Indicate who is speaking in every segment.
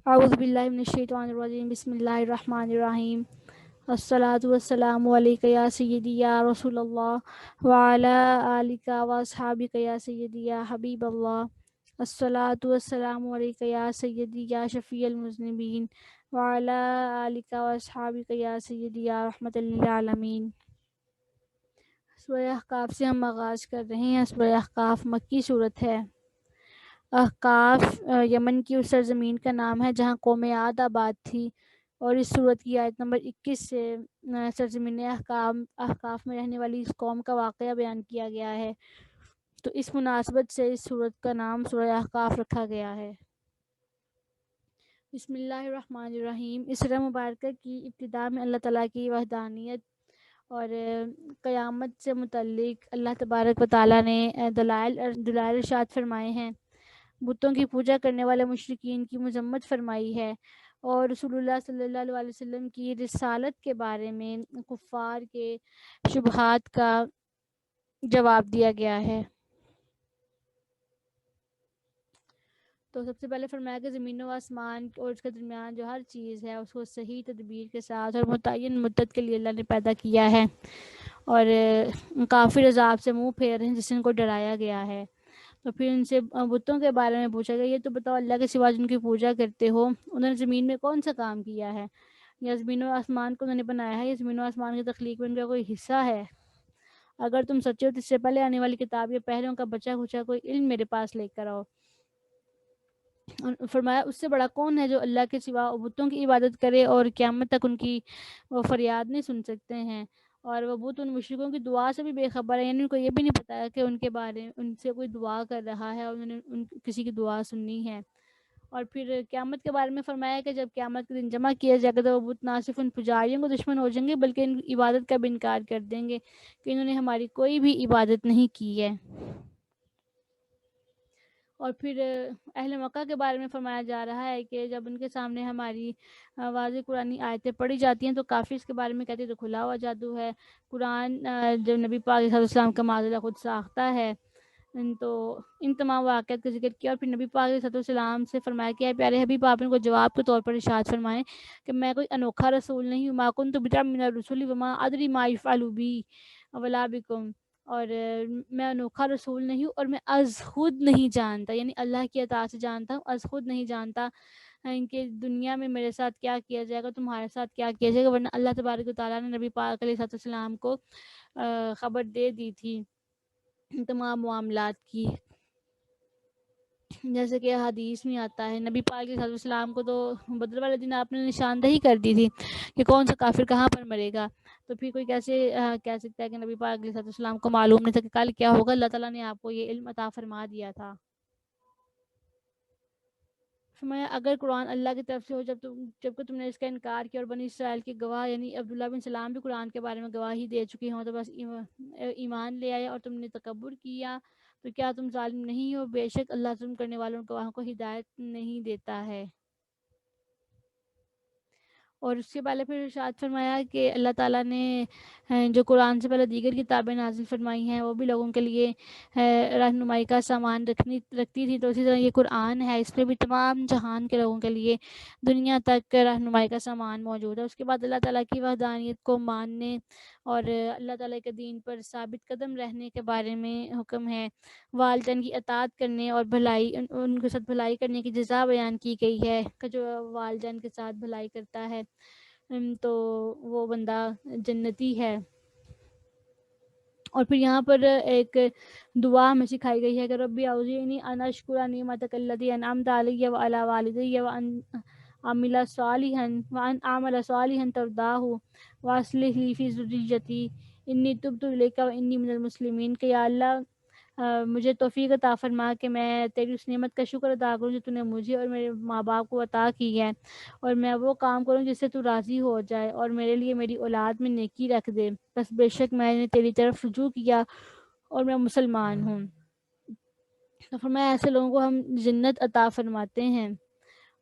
Speaker 1: اعوذ باللہ من الشیطان الرجیم بسم اللہ الرحمن الرحیم الصلاۃ والسلام علیک یا سیدی یا رسول اللہ وعلی آلک واصحابک یا سیدی یا حبیب اللہ الصلاۃ والسلام علیک یا سیدی یا شفیع المذنبین وعلی آلک واصحابک یا سیدی یا رحمت للعالمین۔ سورہ احقاف سے ہم آغاز کر رہے ہیں۔ سورہ احقاف مکی صورت ہے۔ احقاف یمن کی اس سرزمین کا نام ہے جہاں قوم عاد آباد تھی، اور اس صورت کی آیت نمبر 21 سے سرزمین احقاف میں رہنے والی اس قوم کا واقعہ بیان کیا گیا ہے، تو اس مناسبت سے اس صورت کا نام سورہ احقاف رکھا گیا ہے۔ بسم اللہ الرحمن الرحیم۔ اس سورہ مبارکہ کی ابتدا میں اللہ تعالیٰ کی وحدانیت اور قیامت سے متعلق اللہ تبارک و تعالیٰ نے دلائل ارشاد فرمائے ہیں، بتوں کی پوجا کرنے والے مشرکین کی مذمت فرمائی ہے، اور رسول اللہ صلی اللہ علیہ وسلم کی رسالت کے بارے میں کفار کے شبہات کا جواب دیا گیا ہے۔ تو سب سے پہلے فرمایا کہ زمین و آسمان اور اس کے درمیان جو ہر چیز ہے اس کو صحیح تدبیر کے ساتھ اور متعین مدت کے لیے اللہ نے پیدا کیا ہے، اور کافر عذاب سے منہ پھیر رہے ہیں جس سے ان کو ڈرایا گیا ہے۔ تو پھر ان سے بتوں کے بارے میں پوچھا گیا، یہ تو بتاؤ اللہ کے سوا جن کی پوجا کرتے ہو انہوں نے زمین میں کون سا کام کیا ہے، یا زمین و آسمان کو انہوں نے بنایا ہے، یا زمین و آسمان کی تخلیق میں ان کا کوئی حصہ ہے؟ اگر تم سچے ہو تو اس سے پہلے آنے والی کتاب یا پہلوں کا بچا کھچا کوئی علم میرے پاس لے کر آؤ۔ فرمایا اس سے بڑا کون ہے جو اللہ کے سوا بتوں کی عبادت کرے اور قیامت تک ان کی وہ فریاد نہیں سن سکتے ہیں، اور وہ بت ان مشرکوں کی دعا سے بھی بے خبر ہے، یعنی ان کو یہ بھی نہیں پتا کہ ان کے بارے ان سے کوئی دعا کر رہا ہے اور انہوں نے کسی کی دعا سننی ہے۔ اور پھر قیامت کے بارے میں فرمایا کہ جب قیامت کے دن جمع کیا جائے گا تو وہ بت نہ صرف ان پجاریوں کو دشمن ہو جائیں گے بلکہ ان عبادت کا بھی انکار کر دیں گے کہ انہوں نے ہماری کوئی بھی عبادت نہیں کی ہے۔ اور پھر اہل مکہ کے بارے میں فرمایا جا رہا ہے کہ جب ان کے سامنے ہماری واضح قرآنی آیتیں پڑھی جاتی ہیں تو کافی اس کے بارے میں کہتے ہیں تو کھلا ہوا جادو ہے، قرآن جو نبی پاک صلی اللہ علیہ وسلم کا معجزہ خود ساختہ ہے۔ تو ان تمام واقعات کا ذکر کیا، اور پھر نبی پاک علیہ السلام سے فرمایا کہ اے پیارے حبیب آپ ان کو جواب کے طور پر ارشاد فرمائیں کہ میں کوئی انوکھا رسول نہیں ہوں، ما کنت بدعا من الرسل وما ادری ما یفعل بی ولا بکم، اور میں انوکھا رسول نہیں ہوں اور میں از خود نہیں جانتا، یعنی اللہ کی اطاعت سے جانتا ہوں، از خود نہیں جانتا کہ دنیا میں میرے ساتھ کیا کیا جائے گا، تمہارے ساتھ کیا کیا جائے گا، ورنہ اللہ تبارک و تعالیٰ نے نبی پاک علیہ السلام کو خبر دے دی تھی تمام معاملات کی، جیسے کہ حدیث میں آتا ہے نبی پاک علیہ السلام کو تو بدر والے دن آپ نے نشاندہی کر دی تھی کہ کون سا کافر کہاں پر مرے گا، تو پھر کوئی کیسے کہہ سکتا ہے کہ نبی پاک علیہ السلام کو معلوم نہیں تھا کہ کل کیا ہوگا؟ اللہ تعالیٰ نے آپ کو یہ علم عطا فرما دیا تھا۔ فرمایا اگر قرآن اللہ کی طرف سے ہو جبکہ تم نے اس کا انکار کیا، اور بنی اسرائیل کے گواہ یعنی عبداللہ بن سلام بھی قرآن کے بارے میں گواہی دے چکے ہوں، تو بس ایمان لے آئے، اور تم نے تکبر کیا تو کیا تم ظالم نہیں ہو؟ بے شک اللہ ظلم کرنے والوں گواہوں کو ہدایت نہیں دیتا ہے۔ اور اس کے پہلے پھر ارشاد فرمایا کہ اللہ تعالیٰ نے جو قرآن سے پہلے دیگر کتابیں نازل فرمائی ہیں وہ بھی لوگوں کے لیے رہنمائی کا سامان رکھتی تھی، تو اسی طرح یہ قرآن ہے، اس میں بھی تمام جہان کے لوگوں کے لیے دنیا تک رہنمائی کا سامان موجود ہے۔ اس کے بعد اللہ تعالیٰ کی وحدانیت کو ماننے اور اللہ تعالیٰ کے دین پر ثابت قدم رہنے کے بارے میں حکم ہے، والدین کی اطاعت کرنے اور بھلائی ان کے ساتھ بھلائی کرنے کی جزا بیان کی گئی ہے کہ جو والدین کے ساتھ بھلائی کرتا ہے تو وہ بندہ جنتی ہے۔ اور پھر یہاں پر ایک دعا ہمیں سکھائی گئی ہے کہ ربی اوزعنی ان اشکر نعمتک التی انعمت علی وعلی والدی وان اعمل صالحا ترضاہ واصلح لی فی ذریتی انی تبت الیک وانی من المسلمین، کہ یا اللہ مجھے توفیق عطا فرما کہ میں تیری اس نعمت کا شکر ادا کروں جو تو نے مجھے اور میرے ماں باپ کو عطا کی ہے، اور میں وہ کام کروں جس سے تو راضی ہو جائے، اور میرے لیے میری اولاد میں نیکی رکھ دے، بس بے شک میں نے تیری طرف رجوع کیا اور میں مسلمان ہوں۔ تو فرمایا ایسے لوگوں کو ہم جنت عطا فرماتے ہیں،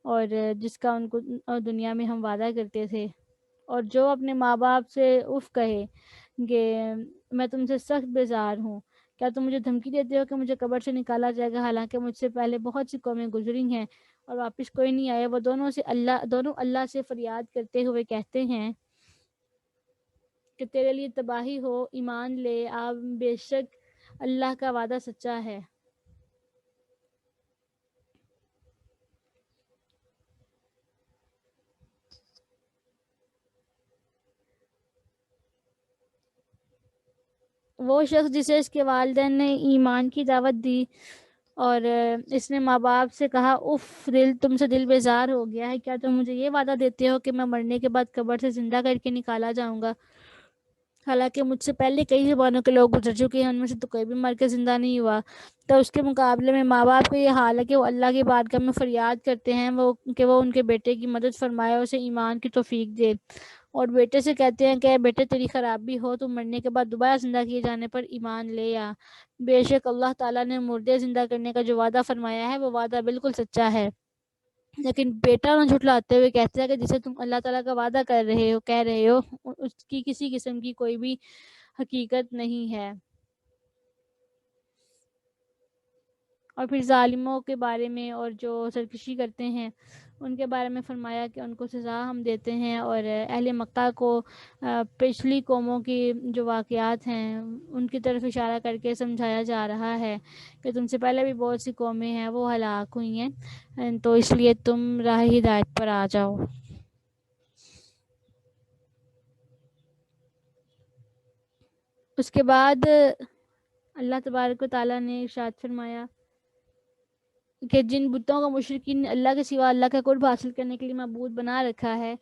Speaker 1: اور جس کا ان کو دنیا میں ہم وعدہ کرتے تھے، اور جو اپنے ماں باپ سے اف کہے کہ میں تم سے سخت بیزار ہوں، کیا تم مجھے دھمکی دیتے ہو کہ مجھے قبر سے نکالا جائے گا، حالانکہ مجھ سے پہلے بہت سی قومیں گزری ہیں اور واپس کوئی نہیں آیا، وہ دونوں اللہ سے فریاد کرتے ہوئے کہتے ہیں کہ تیرے لیے تباہی ہو، ایمان لے آپ، بے شک اللہ کا وعدہ سچا ہے۔ وہ شخص جسے اس کے والدین نے ایمان کی دعوت دی اور اس نے ماں باپ سے کہا اف، تم سے دل بیزار ہو گیا ہے، کیا تم مجھے یہ وعدہ دیتے ہو کہ میں مرنے کے بعد قبر سے زندہ کر کے نکالا جاؤں گا؟ حالانکہ مجھ سے پہلے کئی زبانوں کے لوگ گزر چکے ہیں، ان میں سے تو کوئی بھی مر کے زندہ نہیں ہوا۔ تو اس کے مقابلے میں ماں باپ کا یہ حال ہے کہ وہ اللہ کی بارگاہ میں فریاد کرتے ہیں کہ وہ ان کے بیٹے کی مدد فرمائے اور اسے ایمان کی توفیق دے، اور بیٹے سے کہتے ہیں کہ بیٹے تیری خرابی ہو، تو مرنے کے بعد دوبارہ زندہ کیے جانے پر ایمان لے آ، بے شک اللہ تعالیٰ نے مردے زندہ کرنے کا جو وعدہ فرمایا ہے وہ وعدہ بالکل سچا ہے۔ لیکن بیٹا نہ جھٹلاتے ہوئے کہتا ہے کہ جسے تم اللہ تعالیٰ کا وعدہ کہہ رہے ہو اس کی کسی قسم کی کوئی بھی حقیقت نہیں ہے۔ اور پھر ظالموں کے بارے میں اور جو سرکشی کرتے ہیں ان کے بارے میں فرمایا کہ ان کو سزا ہم دیتے ہیں، اور اہل مکہ کو پچھلی قوموں کی جو واقعات ہیں ان کی طرف اشارہ کر کے سمجھایا جا رہا ہے کہ تم سے پہلے بھی بہت سی قومیں ہیں وہ ہلاک ہوئی ہیں، تو اس لیے تم راہ ہدایت پر آ جاؤ۔ اس کے بعد اللہ تبارک و تعالیٰ نے ارشاد فرمایا کہ جن بتوں کا مشرکین نے اللہ کے سوا اللہ کا قرب حاصل کرنے کے لیے معبود بنا رکھا ہے،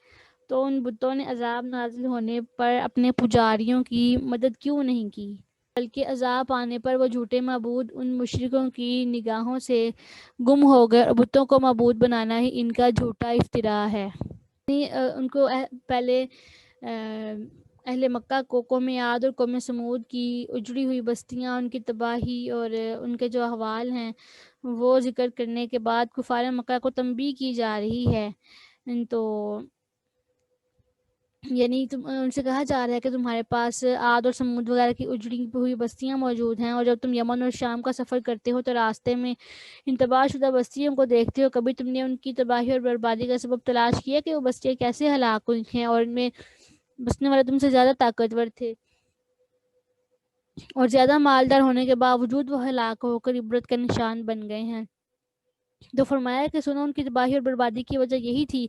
Speaker 1: تو ان بتوں نے عذاب نازل ہونے پر اپنے پجاریوں کی مدد کیوں نہیں کی، بلکہ عذاب آنے پر وہ جھوٹے معبود ان مشرکوں کی نگاہوں سے گم ہو گئے، اور بتوں کو معبود بنانا ہی ان کا جھوٹا افتراء ہے۔ ان کو پہلے اہل مکہ کو قوم عاد اور قوم سمود کی اجڑی ہوئی بستیاں، ان کی تباہی اور ان کے جو احوال ہیں وہ ذکر کرنے کے بعد کفار مکہ کو تنبیہ کی جا رہی ہے۔ تو یعنی ان سے کہا جا رہا ہے کہ تمہارے پاس عاد اور سمود وغیرہ کی اجڑی ہوئی بستیاں موجود ہیں، اور جب تم یمن اور شام کا سفر کرتے ہو تو راستے میں ان تباہ شدہ بستیوں کو دیکھتے ہو، کبھی تم نے ان کی تباہی اور بربادی کا سبب تلاش کیا کہ وہ بستیاں کیسے ہلاک ہوئی ہیں اور ان میں بسنے والے تم سے زیادہ طاقتور تھے اور زیادہ مالدار ہونے کے باوجود وہ ہلاک ہو کر عبرت کا نشان بن گئے ہیں۔ تو فرمایا کہ سنو، ان کی تباہی اور بربادی کی وجہ یہی تھی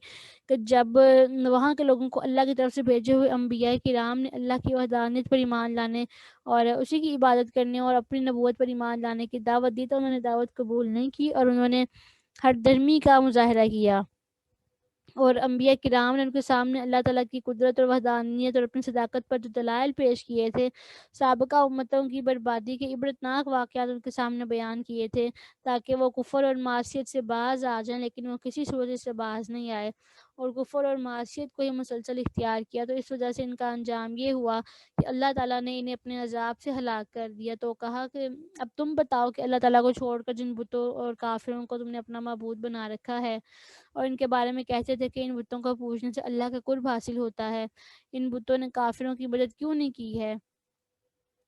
Speaker 1: کہ جب وہاں کے لوگوں کو اللہ کی طرف سے بھیجے ہوئے انبیاء کرام نے اللہ کی وحدانیت پر ایمان لانے اور اسی کی عبادت کرنے اور اپنی نبوت پر ایمان لانے کی دعوت دی، تو انہوں نے دعوت قبول نہیں کی اور انہوں نے ہر درمی کا مظاہرہ کیا، اور انبیاء کرام نے ان کے سامنے اللہ تعالیٰ کی قدرت اور وحدانیت اور اپنی صداقت پر جو دلائل پیش کیے تھے، سابقہ امتوں کی بربادی کے عبرتناک واقعات ان کے سامنے بیان کیے تھے تاکہ وہ کفر اور معصیت سے باز آ جائیں، لیکن وہ کسی صورت سے باز نہیں آئے اور کفر اور معصیت کو ہی مسلسل اختیار کیا۔ تو اس وجہ سے ان کا انجام یہ ہوا کہ اللہ تعالیٰ نے انہیں اپنے عذاب سے ہلاک کر دیا۔ تو کہا کہ اب تم بتاؤ کہ اللہ تعالیٰ کو چھوڑ کر جن بتوں اور کافروں کو تم نے اپنا معبود بنا رکھا ہے اور ان کے بارے میں کہتے تھے کہ ان بتوں کو پوجنے سے اللہ کا قرب حاصل ہوتا ہے، ان بتوں نے کافروں کی مدد کیوں نہیں کی ہے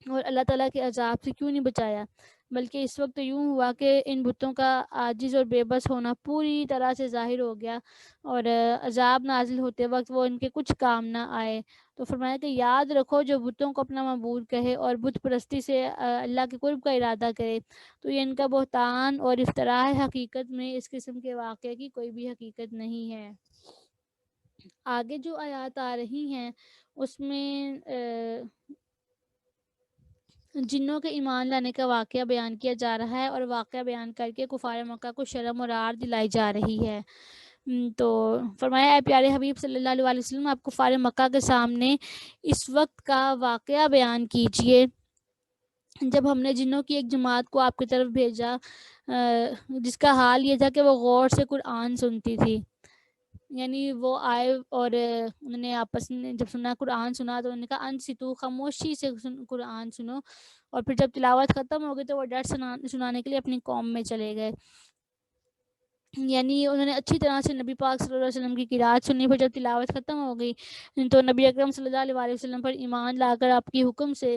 Speaker 1: اور اللہ تعالیٰ کے عذاب سے کیوں نہیں بچایا؟ بلکہ اس وقت یوں ہوا کہ ان بتوں کا عاجز اور بے بس ہونا پوری طرح سے ظاہر ہو گیا اور عذاب نازل ہوتے وقت وہ ان کے کچھ کام نہ آئے۔ تو فرمایا کہ یاد رکھو، جو بتوں کو اپنا معبود کہے اور بت پرستی سے اللہ کے قرب کا ارادہ کرے تو یہ ان کا بہتان اور افتراء ہے، حقیقت میں اس قسم کے واقعے کی کوئی بھی حقیقت نہیں ہے۔ آگے جو آیات آ رہی ہیں اس میں جنوں کے ایمان لانے کا واقعہ بیان کیا جا رہا ہے اور واقعہ بیان کر کے کفار مکہ کو شرم اور عار دلائی جا رہی ہے۔ تو فرمایا، اے پیارے حبیب صلی اللہ علیہ وسلم، آپ کفار مکہ کے سامنے اس وقت کا واقعہ بیان کیجئے جب ہم نے جنوں کی ایک جماعت کو آپ کی طرف بھیجا جس کا حال یہ تھا کہ وہ غور سے قرآن سنتی تھی۔ یعنی وہ آئے اور انہوں نے آپس میں جب قرآن سنا تو انہوں نے کہا انصتو، خاموشی سے قرآن سنو، اور پھر جب تلاوت ختم ہو گئی تو وہ ڈر سنانے کے لیے اپنی قوم میں چلے گئے۔ یعنی انہوں نے اچھی طرح سے نبی پاک صلی اللہ علیہ وسلم کی قرات سنی، پھر جب تلاوت ختم ہو گئی تو نبی اکرم صلی اللہ علیہ وسلم پر ایمان لا کر آپ کی حکم سے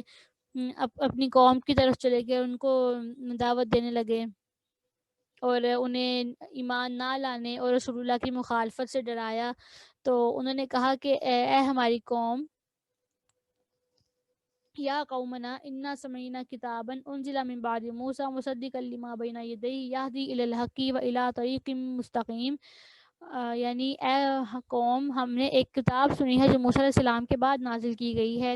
Speaker 1: اپنی قوم کی طرف چلے گئے، ان کو دعوت دینے لگے اور انہیں ایمان نہ لانے اور رسول اللہ کی مخالفت سے ڈرایا، تو انہوں نے کہا کہ اے ہماری قوم، یا قومنا انا سمعنا کتابا انزل من بعد موسیٰ مصدقا لما بین یدیہ یہدی الی الحق و الی طریق مستقیم، یعنی اے قوم، ہم نے ایک کتاب سنی ہے جو موسیٰ علیہ السلام کے بعد نازل کی گئی ہے،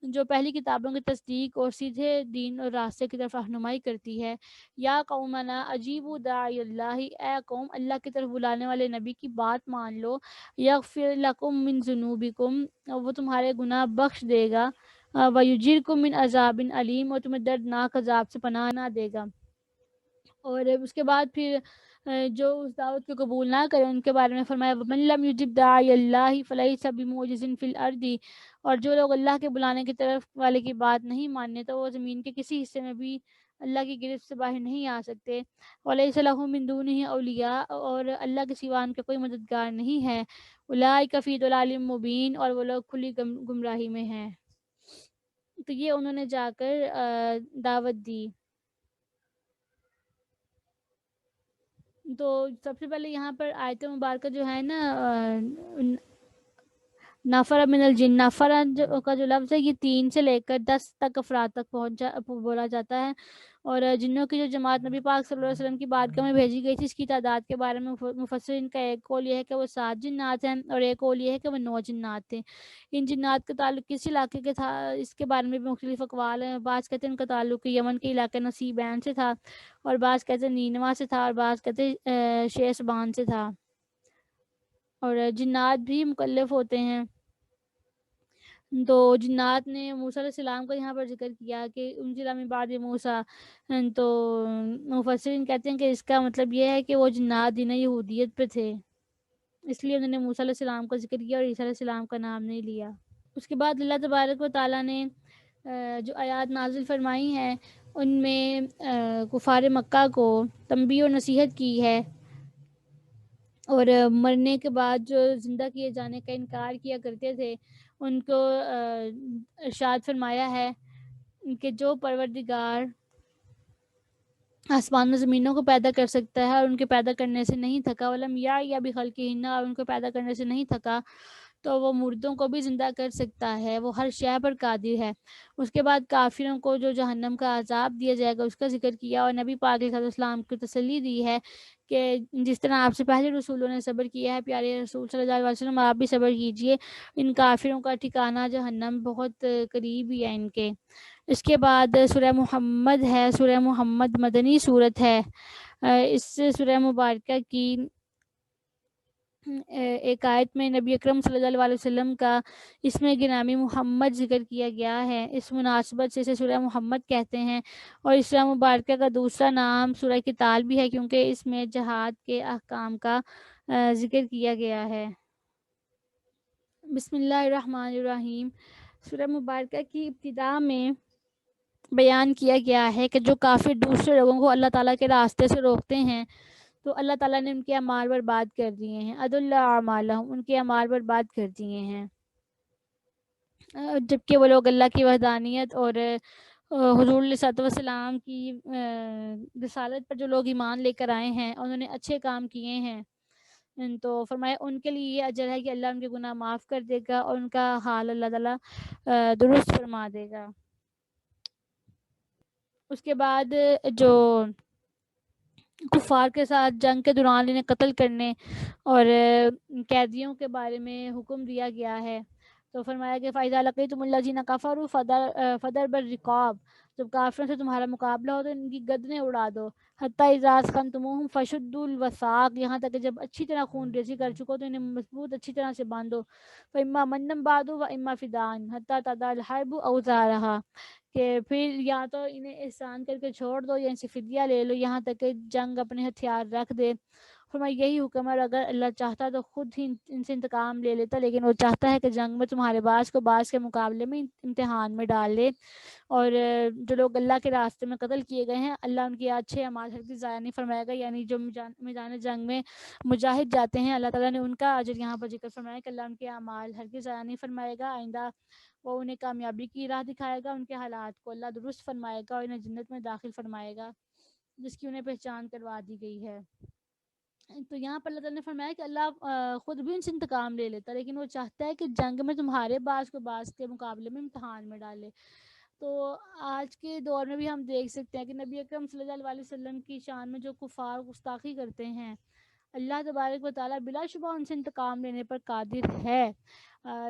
Speaker 1: جو پہلی کتابوں کی تصدیق اور سیدھے دین اور راستے کی طرف رہنمائی کرتی ہے۔ یا قومنا اجیبوا داعی اللہ، اے قوم، اللہ کی طرف بلانے والے نبی کی بات مان لو، یغفر لکم من ذنوبکم، وہ تمہارے گناہ بخش دے گا، وَيُجِرْكُم مِّنْ عَذَابٍ علیم، اور تمہیں دردناک عذاب سے پناہ نہ دے گا۔ اور اس کے بعد پھر جو اس دعوت کو قبول نہ کریں ان کے بارے میں فرمایا وَمَن لَّمْ يُجِبْ دَاعِيَ اللَّهِ فَلَيْسَ بِمُعْجِزٍ فِي الْأَرْضِ، اور جو لوگ اللہ کے بلانے کی طرف والے کی بات نہیں ماننے تو وہ زمین کے کسی حصے میں بھی اللہ کی گرفت سے باہر نہیں آ سکتے۔ وَلَيْسَ لَهُ مِن دُونِهِ أَوْلِيَاءُ، اور اللہ کے سوا ان کا کوئی مددگار نہیں ہے۔ أُولَٰئِكَ فِي ضَلَالٍ مُّبِينٍ، اور وہ لوگ کھلی گمراہی میں ہیں۔ تو یہ انہوں نے جا کر دعوت دی۔ تو سب سے پہلے یہاں پر آیت مبارکہ جو ہے نا، نفر من الجن، نفر کا جو لفظ ہے یہ 3 سے لے کر 10 تک افراد تک بولا جاتا ہے، اور جنوں کی جو جماعت نبی پاک صلی اللہ علیہ وسلم کی بارگاہ میں بھیجی گئی تھی، اس کی تعداد کے بارے میں مفسرین کا ایک قول یہ ہے کہ وہ 7 جنات ہیں، اور ایک قول یہ ہے کہ وہ 9 جنات تھے۔ ان جنات کا تعلق کس علاقے کے تھا، اس کے بارے میں بھی مختلف اقوال ہیں۔ بعض کہتے ہیں ان کا تعلق یمن کے علاقے نصیبین سے تھا، اور بعض کہتے ہیں نینوا سے تھا، اور بعض کہتے ہیں شیشبان سے تھا۔ اور جنات بھی مکلف ہوتے ہیں، تو جنات نے موسیٰ علیہ السلام کا یہاں پر ذکر کیا کہ انزل من بعد موسیٰ، تو مفسرین کہتے ہیں کہ اس کا مطلب یہ ہے کہ وہ جنات دین یہودیت پہ تھے، اس لیے انہوں نے موسیٰ علیہ السلام کا ذکر کیا اور عیسیٰ علیہ السلام کا نام نہیں لیا۔ اس کے بعد اللہ تبارک و تعالیٰ نے جو آیات نازل فرمائی ہیں ان میں کفار مکہ کو تنبیہ و نصیحت کی ہے، اور مرنے کے بعد جو زندہ کیے جانے کا انکار کیا کرتے تھے ان کو ارشاد فرمایا ہے کہ جو پروردگار آسمان و زمینوں کو پیدا کر سکتا ہے اور ان کے پیدا کرنے سے نہیں تھکا، ولم یا بخلقہن، اور ان کو پیدا کرنے سے نہیں تھکا، تو وہ مردوں کو بھی زندہ کر سکتا ہے، وہ ہر شے پر قادر ہے۔ اس کے بعد کافروں کو جو جہنم کا عذاب دیا جائے گا اس کا ذکر کیا، اور نبی پاک علیہ السلام کو تسلی دی ہے کہ جس طرح آپ سے پہلے رسولوں نے صبر کیا ہے، پیارے رسول صلی اللہ علیہ وسلم آپ بھی صبر کیجئے، ان کافروں کا ٹھکانہ جہنم بہت قریب ہی ہے ان کے۔ اس کے بعد سورہ محمد ہے، سورہ محمد مدنی سورت ہے، اس سورہ مبارکہ کی ایک آیت میں نبی اکرم صلی اللہ علیہ وسلم کا اس میں گرامی محمد ذکر کیا گیا ہے، اس مناسبت سے اسے سورہ محمد کہتے ہیں، اور اس سورہ مبارکہ کا دوسرا نام سورہ قتال بھی ہے کیونکہ اس میں جہاد کے احکام کا ذکر کیا گیا ہے۔ بسم اللہ الرحمن الرحیم۔ سورہ مبارکہ کی ابتدا میں بیان کیا گیا ہے کہ جو کافر دوسرے لوگوں کو اللہ تعالیٰ کے راستے سے روکتے ہیں تو اللہ تعالیٰ نے ان کے اعمال برباد کر دیے ہیں، اضل اعمالہم، ان کے اعمال برباد کر دیے ہیں، جبکہ وہ لوگ اللہ کی وحدانیت اور حضور علیہ السلام کی رسالت پر جو لوگ ایمان لے کر آئے ہیں انہوں نے اچھے کام کیے ہیں، تو فرمایا ان کے لیے یہ اجر ہے کہ اللہ ان کے گناہ معاف کر دے گا اور ان کا حال اللہ تعالیٰ درست فرما دے گا۔ اس کے بعد جو کفار کے ساتھ جنگ کے دوران انہیں قتل کرنے اور قیدیوں کے بارے میں حکم دیا گیا ہے، تو فرمایا کہ فَإِذَا لَقِيتُمُ الَّذِينَ كَفَرُوا فَضَرْبَ الرِّقَابِ، جب کافروں سے تمہارا مقابلہ ہو تو ان کی گردنیں اڑا دو، حَتَّىٰ إِذَا أَثْخَنْتُمُوهُمْ فَشُدُّوا الْوَثَاقَ، یہاں تک کہ جب اچھی طرح خون ریزی کر چکو تو انہیں مضبوط اچھی طرح سے باندھو، فَإِمَّا مَنًّا بَعْدُ وَإِمَّا فِدَاءً حَتَّىٰ تَضَعَ الْحَرْبُ أَوْزَارَهَا، کہ پھر یا تو انہیں احسان کر کے چھوڑ دو یا ان سے فدیہ لے لو یہاں تک کہ جنگ اپنے ہتھیار رکھ دے۔ فرمایا یہی حکم ہے، اور اگر اللہ چاہتا تو خود ہی ان سے انتقام لے لیتا، لیکن وہ چاہتا ہے کہ جنگ میں تمہارے بعض کو بعض کے مقابلے میں امتحان میں ڈال لے، اور جو لوگ اللہ کے راستے میں قتل کیے گئے ہیں اللہ ان کے اچھے اعمال ہرگز ضائع نہیں فرمائے گا، یعنی جو میدان جنگ میں مجاہد جاتے ہیں اللہ تعالیٰ نے ان کا اجر یہاں پر ذکر فرمایا کہ اللہ ان کے اعمال ہرگز ضائع نہیں فرمائے گا، آئندہ وہ انہیں کامیابی کی راہ دکھائے گا، ان کے حالات کو اللہ درست فرمائے گا اور انہیں جنت میں داخل فرمائے گا۔ جس کی انہیں پہچان کروا دی گئی ہے۔ تو یہاں پر اللہ تعالیٰ نے فرمایا کہ اللہ خود بھی ان سے انتقام لے لیتا، لیکن وہ چاہتا ہے کہ جنگ میں تمہارے بعض کو بعض کے مقابلے میں امتحان میں ڈالے۔ تو آج کے دور میں بھی ہم دیکھ سکتے ہیں کہ نبی اکرم صلی اللہ علیہ وسلم کی شان میں جو کفار گستاخی کرتے ہیں، اللہ تبارک و تعالیٰ بلا شبہ ان سے انتقام لینے پر قادر ہے۔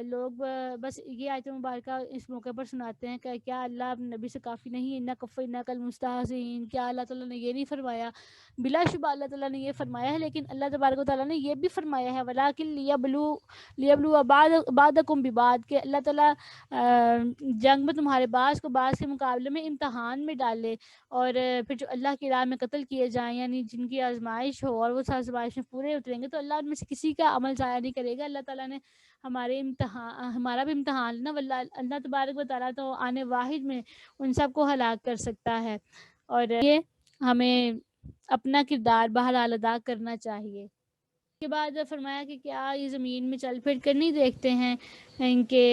Speaker 1: لوگ بس یہ آیت مبارکہ اس موقع پر سناتے ہیں کہ کیا اللہ نبی سے کافی نہیں، اِنَّا کَفَّيْنَاكَ الْمُسْتَهْزِئِينَ، کیا اللہ تعالیٰ نے یہ نہیں فرمایا؟ بلا شبہ اللہ تعالیٰ نے یہ فرمایا ہے، لیکن اللہ تبارک و تعالیٰ نے یہ بھی فرمایا ہے وَلَٰكِن لِيَبْلُوَ بَعْضَكُم بِبَعْضٍ، کہ اللہ تعالیٰ جنگ میں تمہارے بعض کو بعض کے مقابلے میں امتحان میں ڈالے، اور پھر جو اللہ کی راہ میں قتل کیے جائیں، یعنی جن کی آزمائش ہو اور وہ آزمائش میں پورے اتریں گے، تو اللہ ان میں سے کسی کا عمل ضائع نہیں کرے گا۔ اللہ تعالیٰ نے ہمارا بھی امتحان لینا، واللہ اللہ تبارک و تعالیٰ تو آنے واحد میں ان سب کو ہلاک کر سکتا ہے، اور یہ ہمیں اپنا کردار بہرحال ادا کرنا چاہیے۔ اس کے بعد فرمایا کہ کیا یہ زمین میں چل پھر کر نہیں دیکھتے ہیں ان کے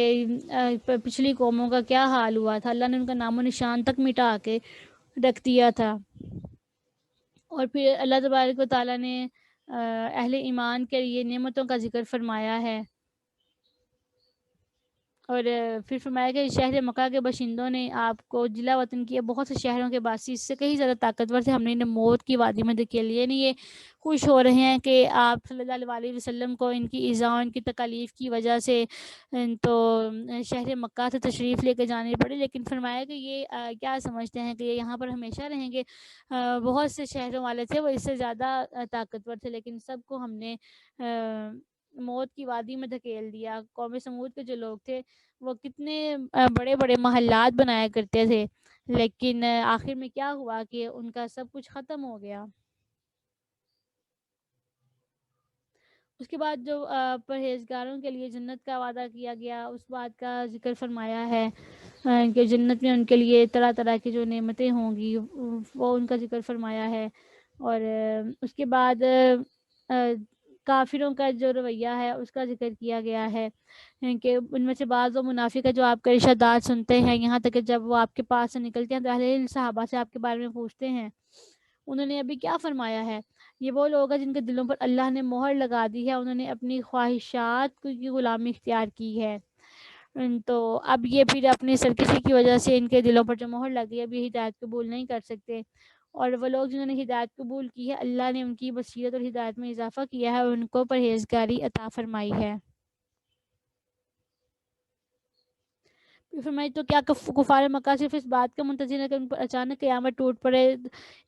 Speaker 1: پچھلی قوموں کا کیا حال ہوا تھا، اللہ نے ان کا نام و نشان تک مٹا کے رکھ دیا تھا۔ اور پھر اللہ تبارک و تعالیٰ نے اہل ایمان کے لیے نعمتوں کا ذکر فرمایا ہے، اور پھر فرمایا کہ شہر مکہ کے باشندوں نے آپ کو جلا وطن کیا، بہت سے شہروں کے باسی اس سے کہیں زیادہ طاقتور تھے، ہم نے انہیں موت کی وادی میں دھکیل لیا۔ یعنی یہ خوش ہو رہے ہیں کہ آپ صلی اللہ علیہ وسلم کو ان کی ایذا و ان کی تکالیف کی وجہ سے تو شہر مکہ سے تشریف لے کے جانی پڑی، لیکن فرمایا کہ یہ کیا سمجھتے ہیں کہ یہ یہاں پر ہمیشہ رہیں گے؟ بہت سے شہروں والے تھے، وہ اس سے زیادہ طاقتور تھے، لیکن سب کو ہم نے موت کی وادی میں دھکیل دیا۔ قوم سمود کے جو لوگ تھے وہ کتنے بڑے بڑے محلات بنایا کرتے تھے، لیکن آخر میں کیا ہوا کہ ان کا سب کچھ ختم ہو گیا۔ اس کے بعد جو پرہیزگاروں کے لیے جنت کا وعدہ کیا گیا، اس بات کا ذکر فرمایا ہے کہ جنت میں ان کے لیے طرح طرح کی جو نعمتیں ہوں گی وہ ان کا ذکر فرمایا ہے۔ اور اس کے بعد کافروں کا جو رویہ ہے اس کا ذکر کیا گیا ہے کہ ان میں سے بعض و منافق ہے جو آپ کا ارشادات سنتے ہیں، یہاں تک کہ جب وہ آپ کے پاس سے نکلتے ہیں تو اہل علم صحابہ سے آپ کے بارے میں پوچھتے ہیں انہوں نے ابھی کیا فرمایا ہے۔ یہ وہ لوگ ہیں جن کے دلوں پر اللہ نے مہر لگا دی ہے، انہوں نے اپنی خواہشات کی غلامی اختیار کی ہے، تو اب یہ پھر اپنی سرکشی کی وجہ سے ان کے دلوں پر جو مہر لگی ہے اب یہ ہدایت قبول نہیں کر سکتے۔ اور وہ لوگ جنہوں نے ہدایت قبول کی ہے، اللہ نے ان کی بصیرت اور ہدایت میں اضافہ کیا ہے اور ان کو پرہیزگاری عطا فرمائی ہے۔ فرمائی تو کیا کفار مکہ صرف اس بات کا منتظر ہے کہ ان پر اچانک قیامت ٹوٹ پڑے؟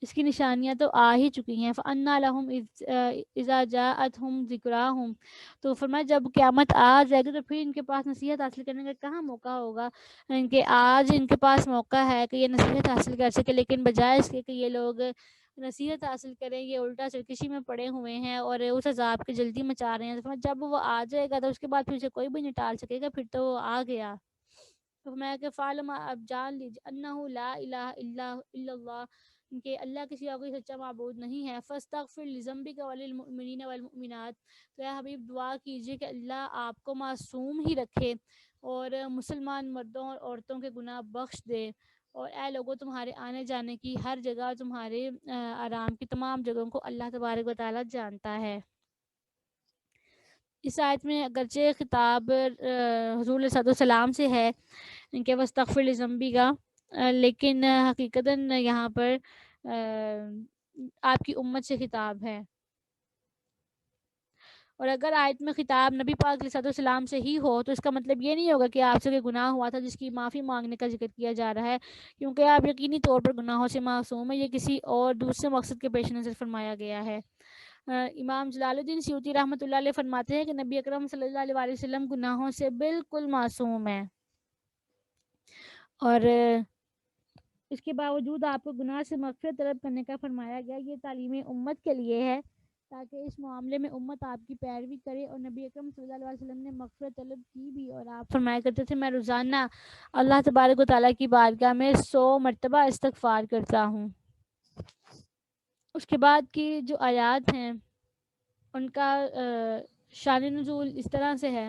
Speaker 1: اس کی نشانیاں تو آ ہی چکی ہیں۔ فَأَنَّىٰ لَهُمْ إِذَا جَاءَتْهُمْ ذِكْرَاهُمْ، تو فرمایا جب قیامت آ جائے گی تو پھر ان کے پاس نصیحت حاصل کرنے کا کہاں موقع ہوگا، ان کے آج ان کے پاس موقع ہے کہ یہ نصیحت حاصل کر سکے، لیکن بجائے اس کے کہ یہ لوگ نصیحت حاصل کریں یہ الٹا سرکشی میں پڑے ہوئے ہیں اور اس عذاب کی جلدی مچا رہے ہیں۔ جب وہ آ جائے گا تو اس کے بعد پھر اسے کوئی بھی نہیں ٹال سکے گا، پھر تو وہ آ گیا۔ تو میں کہ فعلم اب جان لیجیے انہ لا الہ الا اللہ، کہ اللہ کسی اور کوئی سچا معبود نہیں ہے۔ فاستغفر لذنبک وللمؤمنین والمؤمنات، تو اے حبیب دعا کیجیے کہ اللہ آپ کو معصوم ہی رکھے اور مسلمان مردوں اور عورتوں کے گناہ بخش دے، اور اے لوگوں تمہارے آنے جانے کی ہر جگہ، تمہارے آرام کی تمام جگہوں کو اللہ تبارک و تعالیٰ جانتا ہے۔ اس آیت میں اگرچہ خطاب حضور صلی اللہ علیہ وسلم سے ہے کہ واستغفر لذنبی کا، لیکن حقیقتاً یہاں پر آپ کی امت سے خطاب ہے، اور اگر آیت میں خطاب نبی پاک صلی اللہ علیہ وسلم سے ہی ہو تو اس کا مطلب یہ نہیں ہوگا کہ آپ سے کوئی گناہ ہوا تھا جس کی معافی مانگنے کا ذکر کیا جا رہا ہے، کیونکہ آپ یقینی طور پر گناہوں سے معصوم ہیں، یہ کسی اور دوسرے مقصد کے پیش نظر فرمایا گیا ہے۔ امام جلال الدین سیوطی رحمۃ اللہ علیہ فرماتے ہیں کہ نبی اکرم صلی اللہ علیہ وسلم گناہوں سے بالکل معصوم ہیں، اور اس کے باوجود آپ کو گناہ سے مغفرت طلب کرنے کا فرمایا گیا۔ یہ تعلیم امت کے لیے ہے تاکہ اس معاملے میں امت آپ کی پیروی کرے، اور نبی اکرم صلی اللہ علیہ وسلم نے مغفرت طلب کی بھی، اور آپ فرمایا کرتے تھے میں روزانہ اللہ تبارک و تعالیٰ کی بارگاہ میں 100 مرتبہ استغفار کرتا ہوں۔ اس کے بعد کی جو آیات ہیں ان کا شان نزول اس طرح سے ہے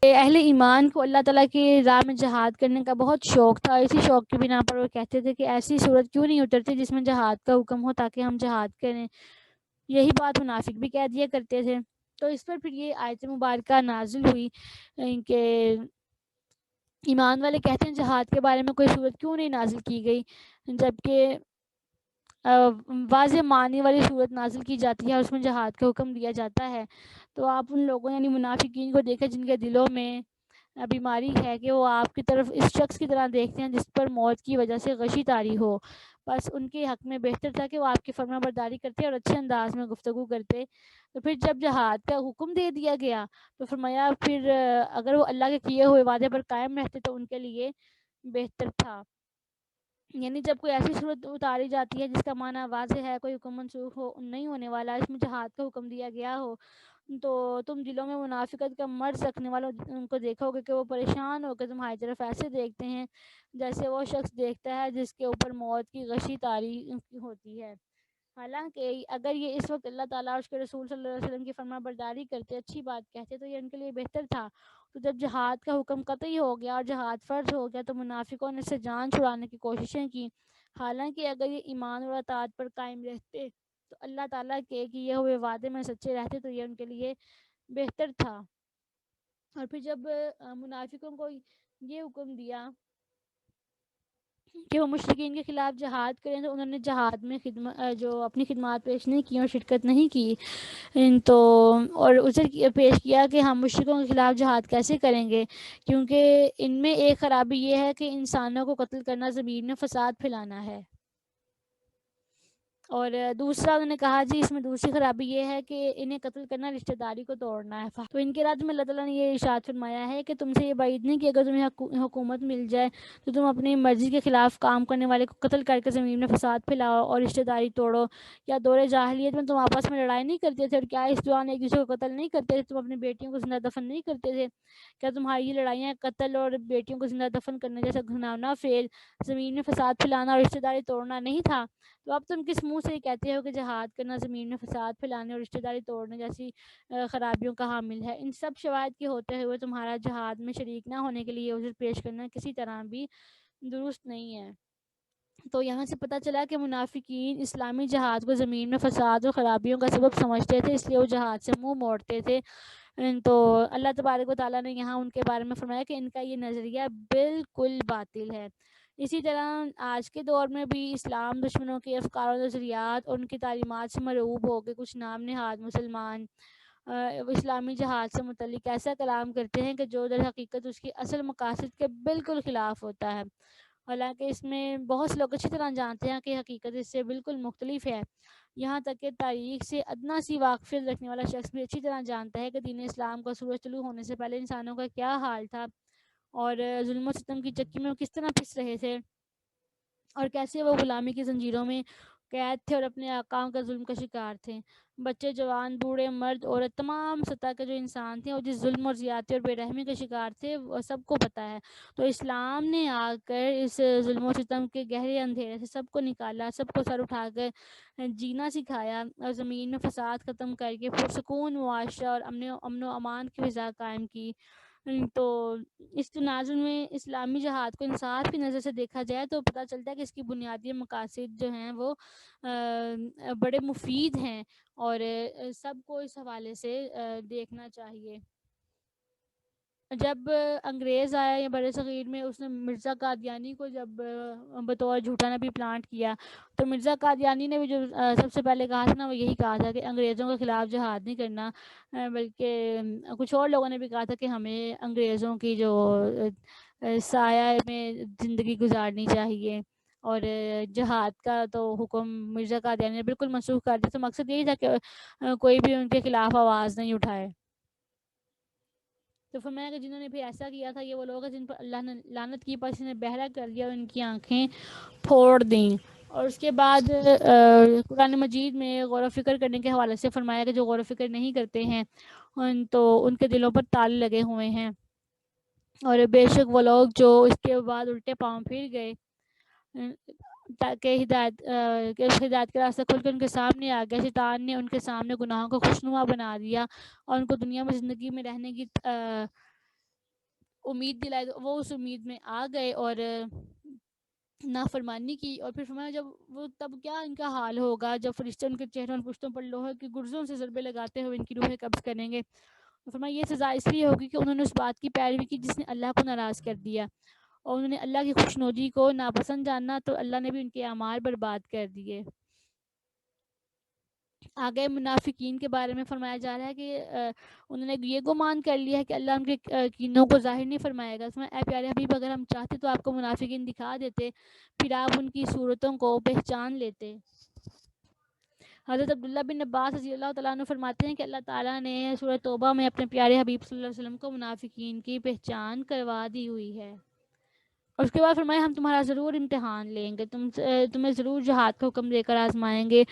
Speaker 1: اہل ایمان کو اللہ تعالیٰ کی راہ میں جہاد کرنے کا بہت شوق تھا. اسی شوق کی بنا پر وہ کہتے تھے کہ ایسی صورت کیوں نہیں اترتی جس میں جہاد کا حکم ہو تاکہ ہم جہاد کریں. یہی بات منافق بھی کہہ دیا کرتے تھے. تو اس پر پھر یہ آیت مبارکہ نازل ہوئی کہ ایمان والے کہتے ہیں جہاد کے بارے میں کوئی صورت کیوں نہیں نازل کی گئی، جبکہ واضح معنی والی صورت نازل کی جاتی ہے اور اس میں جہاد کا حکم دیا جاتا ہے. تو آپ ان لوگوں یعنی منافقین کو دیکھیں جن کے دلوں میں بیماری ہے کہ وہ آپ کی طرف اس شخص کی طرح دیکھتے ہیں جس پر موت کی وجہ سے غشی طاری ہو. بس ان کے حق میں بہتر تھا کہ وہ آپ کی فرما برداری کرتے اور اچھے انداز میں گفتگو کرتے. تو پھر جب جہاد کا حکم دے دیا گیا تو فرمایا پھر اگر وہ اللہ کے کیے ہوئے وعدے پر قائم رہتے تو ان کے لیے بہتر تھا. یعنی جب کوئی ایسی صورت اتاری جاتی ہے جس کا معنی واضح ہے، کوئی حکم منسوخ ہو نہیں ہونے والا، اس میں جہاد کا حکم دیا گیا ہو، تو تم دلوں میں منافقت کا مرض رکھنے والوں ان کو دیکھو گے کہ وہ پریشان ہو کے تمہاری طرف ایسے دیکھتے ہیں جیسے وہ شخص دیکھتا ہے جس کے اوپر موت کی غشی طاری ہوتی ہے. حالانکہ اگر یہ اس وقت اللہ تعالیٰ اور اس کے رسول صلی اللہ علیہ وسلم کی فرما برداری کرتے، اچھی بات کہتے، تو یہ ان کے لیے بہتر تھا. تو جب جہاد کا حکم قطعی ہو گیا اور جہاد فرض ہو گیا تو منافقوں نے اس سے جان چھڑانے کی کوششیں کی. حالانکہ اگر یہ ایمان اور اطاعت پر قائم رہتے تو اللہ تعالیٰ کے کیے ہوئے وعدے میں سچے رہتے تو یہ ان کے لیے بہتر تھا. اور پھر جب منافقوں کو یہ حکم دیا کہ وہ مشرکین کے خلاف جہاد کریں تو انہوں نے جہاد میں جو اپنی خدمات پیش نہیں کی اور شرکت نہیں کی. تو اور اسے پیش کیا کہ ہم مشرکوں کے خلاف جہاد کیسے کریں گے، کیونکہ ان میں ایک خرابی یہ ہے کہ انسانوں کو قتل کرنا زمین میں فساد پھیلانا ہے. اور دوسرا انہوں نے کہا جی اس میں دوسری خرابی یہ ہے کہ انہیں قتل کرنا رشتہ داری کو توڑنا ہے. تو ان کے رد میں اللہ تعالیٰ نے یہ ارشاد فرمایا ہے کہ تم سے یہ بعید نہیں کہ اگر تمہیں حکومت مل جائے تو تم اپنی مرضی کے خلاف کام کرنے والے کو قتل کر کے زمین میں فساد پھیلاؤ اور رشتہ داری توڑو. یا دور جاہلیت میں تم آپس میں لڑائی نہیں کرتے تھے اور کیا اس دوران ایک دوسرے کو قتل نہیں کرتے تھے، تم اپنی بیٹیوں کو زندہ دفن نہیں کرتے تھے؟ کیا تمہاری یہ لڑائیاں قتل اور بیٹیوں کو زندہ دفن کرنے جیسا گھناؤنا فعل زمین میں فساد پھیلانا اور رشتہ داری توڑنا نہیں تھا؟ تو اب تم کس منہ سے کہتے ہو کہ جہاد کرنا زمین میں فساد پھیلانے اور رشتہ داری توڑنے جیسی خرابیوں کا حامل ہے؟ ان سب شواہد کے ہوتے ہوئے تمہارا جہاد میں شریک نہ ہونے کے لیے عذر پیش کرنا کسی طرح بھی درست نہیں ہے. تو یہاں سے پتہ چلا کہ منافقین اسلامی جہاد کو زمین میں فساد اور خرابیوں کا سبب سمجھتے تھے، اس لیے وہ جہاد سے منہ موڑتے تھے. تو اللہ تبارک و تعالیٰ نے یہاں ان کے بارے میں فرمایا کہ ان کا یہ نظریہ بالکل باطل ہے. اسی طرح آج کے دور میں بھی اسلام دشمنوں کے افکار و نظریات اور ان کی تعلیمات سے مرعوب ہو کے کچھ نام نہاد مسلمان اسلامی جہاد سے متعلق ایسا کلام کرتے ہیں کہ جو در حقیقت اس کی اصل مقاصد کے بالکل خلاف ہوتا ہے. حالانکہ اس میں بہت سے لوگ اچھی طرح جانتے ہیں کہ حقیقت اس سے بالکل مختلف ہے. یہاں تک کہ تاریخ سے ادنیٰ سی واقفیت رکھنے والا شخص بھی اچھی طرح جانتا ہے کہ دین اسلام کا سورج طلوع ہونے سے پہلے انسانوں کا کیا حال تھا اور ظلم و ستم کی چکی میں وہ کس طرح پس رہے تھے اور کیسے وہ غلامی کی زنجیروں میں قید تھے اور اپنے آقاؤں کا ظلم کا شکار تھے. بچے، جوان، بوڑھے، مرد، عورت، تمام سطح کے جو انسان تھے وہ جس ظلم اور زیادتی اور بے رحمی کے شکار تھے وہ سب کو پتہ ہے. تو اسلام نے آ کر اس ظلم و ستم کے گہرے اندھیرے سے سب کو نکالا، سب کو سر اٹھا کر جینا سکھایا اور زمین میں فساد ختم کر کے پرسکون معاشرہ اور امن و امان کی فضا قائم کی. تو اس تناظر میں اسلامی جہاد کو انصاف کی نظر سے دیکھا جائے تو پتہ چلتا ہے کہ اس کی بنیادی مقاصد جو ہیں وہ بڑے مفید ہیں اور سب کو اس حوالے سے دیکھنا چاہیے. جب انگریز آیا یا بر صغیر میں اس نے مرزا قادیانی کو جب بطور جھوٹا نبی پلانٹ کیا تو مرزا قادیانی نے بھی جو سب سے پہلے کہا تھا نا وہ یہی کہا تھا کہ انگریزوں کے خلاف جہاد نہیں کرنا، بلکہ کچھ اور لوگوں نے بھی کہا تھا کہ ہمیں انگریزوں کی جو سایہ میں زندگی گزارنی چاہیے اور جہاد کا تو حکم مرزا قادیانی نے بالکل منسوخ کر دیا. تو مقصد یہی تھا کہ کوئی بھی ان کے خلاف آواز نہیں اٹھائے. تو فرمایا کہ جنہوں نے بھی ایسا کیا تھا یہ وہ لوگ ہیں جن پر اللہ نے لعنت کی، پس انہیں بہرا کر دیا اور ان کی آنکھیں پھوڑ دیں. اور اس کے بعد قرآن مجید میں غور و فکر کرنے کے حوالے سے فرمایا کہ جو غور و فکر نہیں کرتے ہیں تو ان کے دلوں پر تالے لگے ہوئے ہیں، اور بے شک وہ لوگ جو اس کے بعد الٹے پاؤں پھر گئے تاکہ کہ اس ہدایت کا راستہ کھل کے ان کے سامنے آ گیا. شیطان نے ان کے سامنے گناہوں کو خوشنما بنا دیا اور ان کو دنیا میں زندگی میں رہنے کی امید دلائی تو وہ اس امید میں آ گئے اور نافرمانی کی. اور پھر فرمایا جب وہ تب کیا ان کا حال ہوگا جب فرشتے ان کے چہروں اور پشتوں پر لوہے کی گرزوں سے ضربے لگاتے ہوئے ان کی روحیں قبض کریں گے. تو فرمایا یہ سزا اس لیے ہوگی کہ انہوں نے اس بات کی پیروی کی جس نے اللہ کو ناراض کر دیا، اور انہوں نے اللہ کی خوشنودی کو ناپسند جاننا تو اللہ نے بھی ان کے اعمال برباد کر دیے. آگے منافقین کے بارے میں فرمایا جا رہا ہے کہ انہوں نے یہ گمان کر لیا ہے کہ اللہ ان کے کینوں کو ظاہر نہیں فرمائے گا. اس میں اے پیارے حبیب اگر ہم چاہتے تو آپ کو منافقین دکھا دیتے، پھر آپ ان کی صورتوں کو پہچان لیتے. حضرت عبداللہ بن عباس رضی اللہ تعالیٰ عنہ فرماتے ہیں کہ اللہ تعالیٰ نے سورہ توبہ میں اپنے پیارے حبیب صلی اللہ علیہ وسلم کو منافقین کی پہچان کروا دی ہوئی ہے. اور اس کے بعد فرمایا ہم تمہارا ضرور امتحان لیں گے، تمہیں ضرور جہاد کا حکم دے کر آزمائیں گے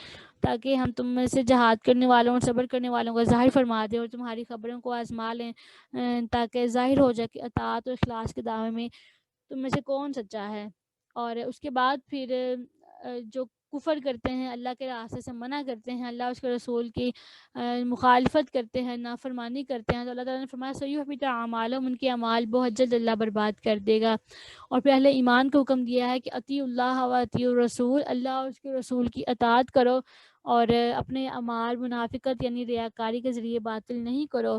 Speaker 1: تاکہ ہم تم میں سے جہاد کرنے والوں اور صبر کرنے والوں کو ظاہر فرما دیں اور تمہاری خبروں کو آزما لیں تاکہ ظاہر ہو جائے کہ اطاعت اور اخلاص کے دعوے میں تم میں سے کون سچا ہے. اور اس کے بعد پھر جو کفر کرتے ہیں، اللہ کے راستے سے منع کرتے ہیں، اللہ اس کے رسول کی مخالفت کرتے ہیں، نافرمانی کرتے ہیں، تو اللہ تعالیٰ نے فرمایا سَيُحْبِطُ أَعْمَالَهُمْ، ان کے اعمال بہت جلد اللہ برباد کر دے گا. اور پھر اہل ایمان کو حکم دیا ہے کہ اطیعوا اللہ و اطیعوا الرسول، اللہ اور اس کے رسول کی اطاعت کرو اور اپنے اعمال منافقت یعنی ریاکاری کے ذریعے باطل نہیں کرو.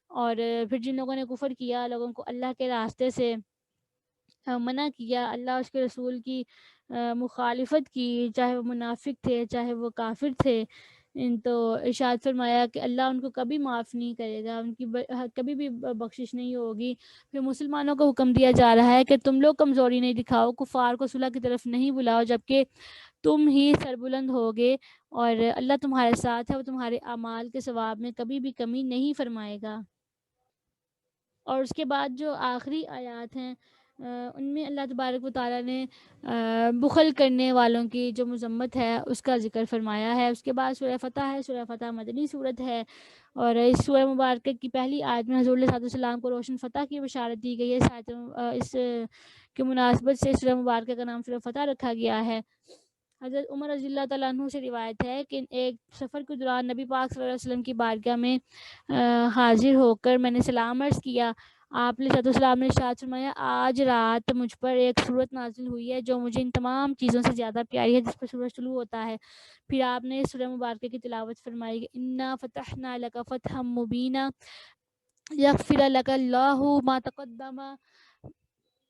Speaker 1: اور پھر جن لوگوں نے کفر کیا، لوگوں کو اللہ کے راستے سے منع کیا، اللہ اس کے رسول کی مخالفت کی، چاہے وہ منافق تھے چاہے وہ کافر تھے، تو ارشاد فرمایا کہ اللہ ان کو کبھی معاف نہیں کرے گا، ان کی کبھی بھی بخشش نہیں ہوگی. پھر مسلمانوں کو حکم دیا جا رہا ہے کہ تم لوگ کمزوری نہیں دکھاؤ، کفار کو صلح کی طرف نہیں بلاؤ جبکہ تم ہی سربلند ہوگے، اور اللہ تمہارے ساتھ ہے، وہ تمہارے اعمال کے ثواب میں کبھی بھی کمی نہیں فرمائے گا. اور اس کے بعد جو آخری آیات ہیں ان میں اللہ تبارک و تعالیٰ نے بخل کرنے والوں کی جو مذمت ہے اس کا ذکر فرمایا ہے. اس کے بعد سورہ فتح ہے. سورہ فتح مدنی صورت ہے، اور اس سورہ مبارکہ کی پہلی آیت میں حضور صلی اللہ علیہ وسلم کو روشن فتح کی بشارت دی گئی ہے. اس کی مناسبت سے سورہ مبارکہ کا نام سورہ فتح رکھا گیا ہے. حضرت عمر رضی اللہ تعالیٰ عنہ سے روایت ہے کہ ایک سفر کے دوران نبی پاک صلی اللہ علیہ وسلم کی بارگاہ میں حاضر ہو کر میں نے سلام عرض کیا. آپ علیہ السلام نے ارشاد فرمایا آج رات مجھ پر ایک سورت نازل ہوئی ہے جو مجھے ان تمام چیزوں سے زیادہ پیاری ہے جس پر سورج طلوع ہوتا ہے. پھر آپ نے سورہ مبارکہ کی تلاوت فرمائی کہ انا فتحنا لک فتحا مبینا یغفر لک اللہ ما تقدم